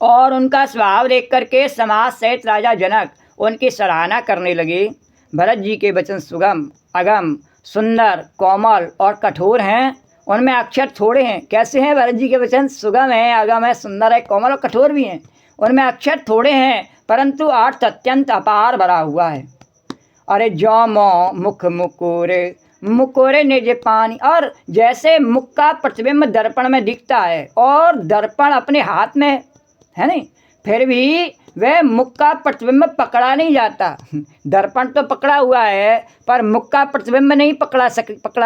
Speaker 1: और उनका स्वभाव देख करके समाज सहित राजा जनक उनकी सराहना करने लगे। भरत जी के वचन सुगम अगम सुंदर कोमल और कठोर हैं, उनमें अक्षर थोड़े हैं। कैसे हैं भरत जी के वचन? सुगम है, अगम है, सुंदर है, कोमल और कठोर भी हैं। उनमें अक्षर थोड़े हैं परंतु अर्थ अत्यंत अपार भरा हुआ है। अरे जो मो मुख मुकुरे, मुकुरे निज पानी, और जैसे मुख का प्रतिबिंब दर्पण में दिखता है और दर्पण अपने हाथ में है नहीं, फिर भी वह मुख का प्रतिबिंब पकड़ा नहीं जाता। दर्पण तो पकड़ा हुआ है पर मुख का प्रतिबिंब नहीं पकड़ा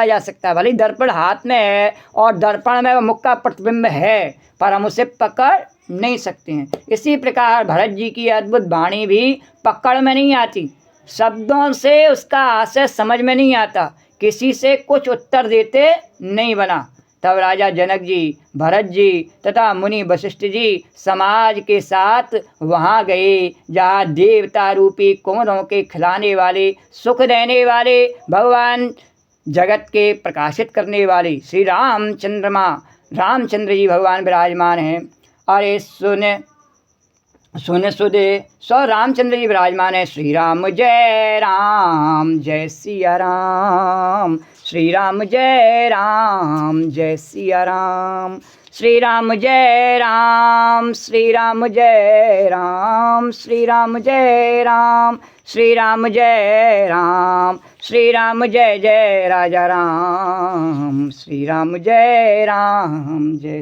Speaker 1: जा सकता। भले दर्पण हाथ में है और दर्पण में वह मुख का प्रतिबिंब है पर हम उसे पकड़ नहीं सकते हैं। इसी प्रकार भरत जी की अद्भुत वाणी भी पकड़ में नहीं आती, शब्दों से उसका आशय समझ में नहीं आता, किसी से कुछ उत्तर देते नहीं बना। तब राजा जनक जी, भरत जी तथा मुनि वशिष्ठ जी समाज के साथ वहाँ गए जहाँ देवता रूपी कुमुदों के खिलाने वाले, सुख देने वाले, भगवान जगत के प्रकाशित करने वाले श्री रामचंद्र जी भगवान विराजमान हैं। अरे सुन सुदे सौ रामचंद्र जी विराजमान है। श्री राम जय सिया राम, श्री राम जय सिया राम, श्री राम जय राम, श्री राम जय राम, श्री राम जय राम, श्री राम जय राम, श्री राम जय राजा राम, श्री राम जय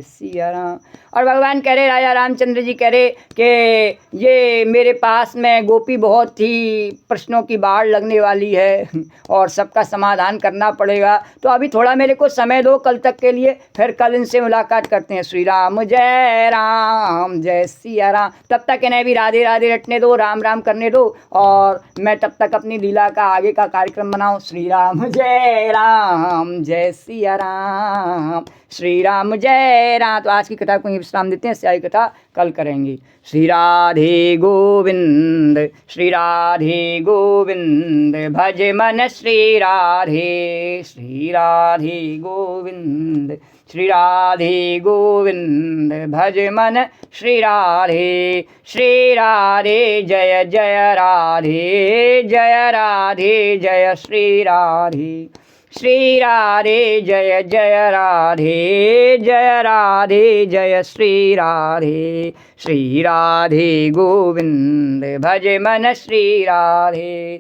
Speaker 1: सिया राम। और भगवान कह रहे, राजा रामचंद्र जी कह रहे कि ये मेरे पास में गोपी बहुत ही प्रश्नों की बाढ़ लगने वाली है और सबका समाधान करना पड़ेगा, तो अभी थोड़ा मेरे को समय दो कल तक के लिए, फिर कल इनसे मुलाकात करते हैं। श्री राम जय सिया राम। तब तक इन्हें भी राधे राधे रटने दो, राम राम करने दो और मैं तब तक अपनी लीला का आगे का कार्यक्रम बनाऊं। श्री राम जय सिया राम, श्री राम जय राम। तो आज की कथा को विश्राम देते हैं, इससे कथा कल करेंगे। श्री राधे गोविंद, श्री राधे गोविंद, भज मन श्री राधे, श्री राधे गोविंद, श्री राधे गोविंद, भज मन श्री राधे, श्री राधे जय जय राधे, जय राधे जय श्री राधे, श्री राधे जय जय राधे, जय राधे जय श्री राधे, श्री राधे गोविंद, भज मन श्री राधे।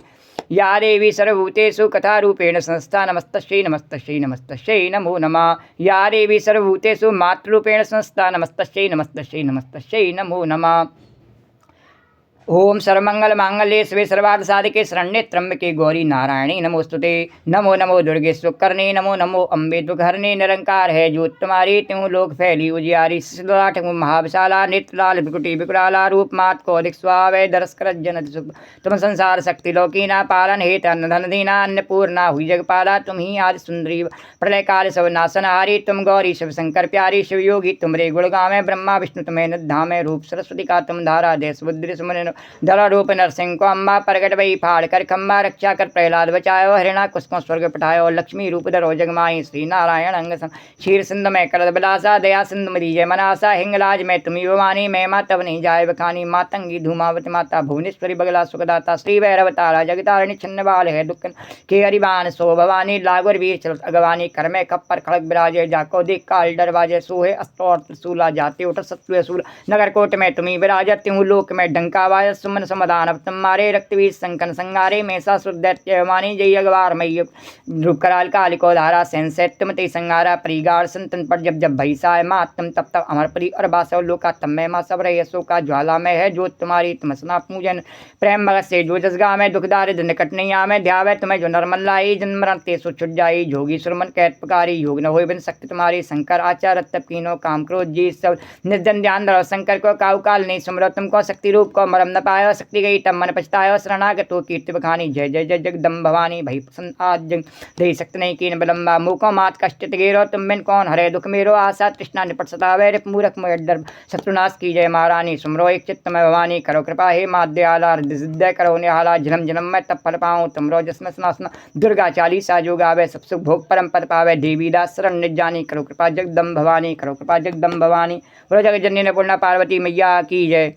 Speaker 1: या देवी सर्वभूतेषु कथारूपेण संस्था, नमस्तस्यै नमस्तस्यै नमस्तस्यै नमो नमः। या देवी सर्वभूतेषु मातृरूपेण संस्था, नमस्तस्यै नमस्तस्यै नमस्तस्यै नमो नमः। ओम सर्वमंगल मांगल्ये शिवे सर्वार्थ साधिके शरण्ये त्र्यंबके गौरी नारायणी नमोस्तुते। नमो नमो दुर्गे सुकर्णे, नमो नमो अम्बे दुखहरणे। निरंकार है जो तुम्हारी, त्यों लोक फैली उजियारी। सिद्धाठ महाविशाला, नेत्रलाल बिकुटी बिकुराला, रूप मात को अधिक स्वावय दरस्कर जन सुख। तुम संसार शक्ति लौकीना, पालन हेत अन्न धन दीना, अन्नपूर्णा हुई जगपाला। तुम ही आदि सुंदरी प्रलय काल सब नाशनहारी। तुम गौरी शिव शंकर प्यारी, शिव योगी तुमरे गुण गावे। ब्रह्मा विष्णु तुम्हें निधामे, रूप सरस्वती का तुम धारा। देश बुद्धि सुमन धरा रूप नरसिंह को अम्बा, प्रगट वही फाड़ कर खम्बा। रक्षा कर प्रहलाद बचायो, हरिणा कुसको स्वर्ग पठायो। लक्ष्मी रूप धरो जगमाई, श्री नारायण अंग सम। क्षीर सिंधु में करद बिलासा, दया सिंधु मरी जय मनासा। हिंगलाज में तुम्ही भवानी, महिमा तब नहीं जाए बखानी। मातंगी धूमावती माता, भुवनेश्वरी बगला सुखदाता। श्री भैरव तारा जगतारिणी, छिन्न बाल है दुख के हरिबान सो भवानी। लागोर वीर चलत अगवानी, कर में खप्पर खड़क बिराजे। जाको देख काल डरवाजे, सोहे अस्त्र त्रिशूला। जाते उठ शत्रु सूल, नगर कोट में तुम्ही विराजत। त्यों लोक में डंका वाज, राय सुमन समाधान तुम्हारे रक्तवीर संकन संगारे मेसा सुदैत्यमानी जय अगवार मय रूप कराल कालिको धारा सेंसैत्यमते संगारा परिगार संतन पर जब भैसाय मातम तब तब अमर परी और बासव लोका तमय मा सब यशो का ज्वाला में है जो तुम्हारी तमसना पूजन प्रेम भगत से जो जसगा में दुखदार निकट नहीं आमे ध्यावे तुम्हें जो नरमन लाई जन्म मरण ते सो छुट जाई जोगी सुरमन कैत पकारी योग न होय बिन शक्ति तुम्हारी शंकर आचार तप कीनो काम क्रोध जी सब निर्जन ध्यान धरो शंकर को काउ काल नहीं सुमरो तुमको शक्ति रूप को मरम न पायो शक्ति गई तब मन पछतायो शरणागतो कीर्ति बखानी जय जय जय जगदम भवानी भई प्रसन्न आज जग दे शक्ति नहीं कीन बिलम्बा मुको मात कष्ट गेरो तुम बिन कौन हरे दुख मेरो आशा तृष्णा निपट सतावे रे मूरख मोह डर शत्रुनाश की जय महारानी सुमरो एक चित्त में भवानी करो कृपा हे माध्याला सिद्ध करो निहाला जन्म जन्म में तब फल पाऊँ तुमरो जिसमें सुना दुर्गा चालीसा जो गावे सब सुख भोग परम पद पावे देवी दास शरण निजानी करो कृपा जगदम भवानी करो कृपा जगदम भवानी बोलो जगत जननी ने पूर्णा पार्वती मैया की जय।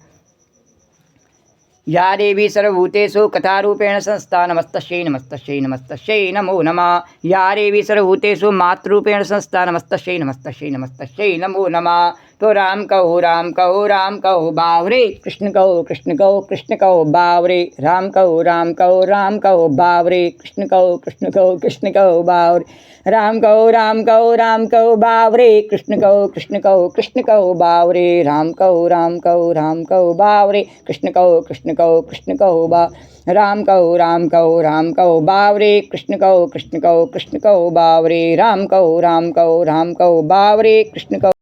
Speaker 1: या देवी सर्वभूतेषु कथारूपेण संस्था नमस्तस्यै नमस्तस्यै नमस्तस्यै नमो नमः। या देवी सर्वभूतेषु मातृरूपेण संस्था नमस्तस्यै नमस्तस्यै नमस्तस्यै नमो नमः। तो राम कहो राम कहो राम कहो बावरे कृष्ण कहो कृष्ण कहो कृष्ण कहो बावरे राम कहो राम कहो राम कहो बावरे कृष्ण कहो कृष्ण कहो कृष्ण कहो बावरे राम कहो राम कहो राम कहो बावरे कृष्ण कहो कृष्ण कहो कृष्ण कहो बावरे राम कहो राम कहो राम कहो बावरे कृष्ण कहो कृष्ण कहो कृष्ण कहो बा राम कहो राम कहो राम कहो बावरे कृष्ण कहो कृष्ण कहो कृष्ण कहो बावरे राम कहो राम कहो राम कहो बावरे कृष्ण कहो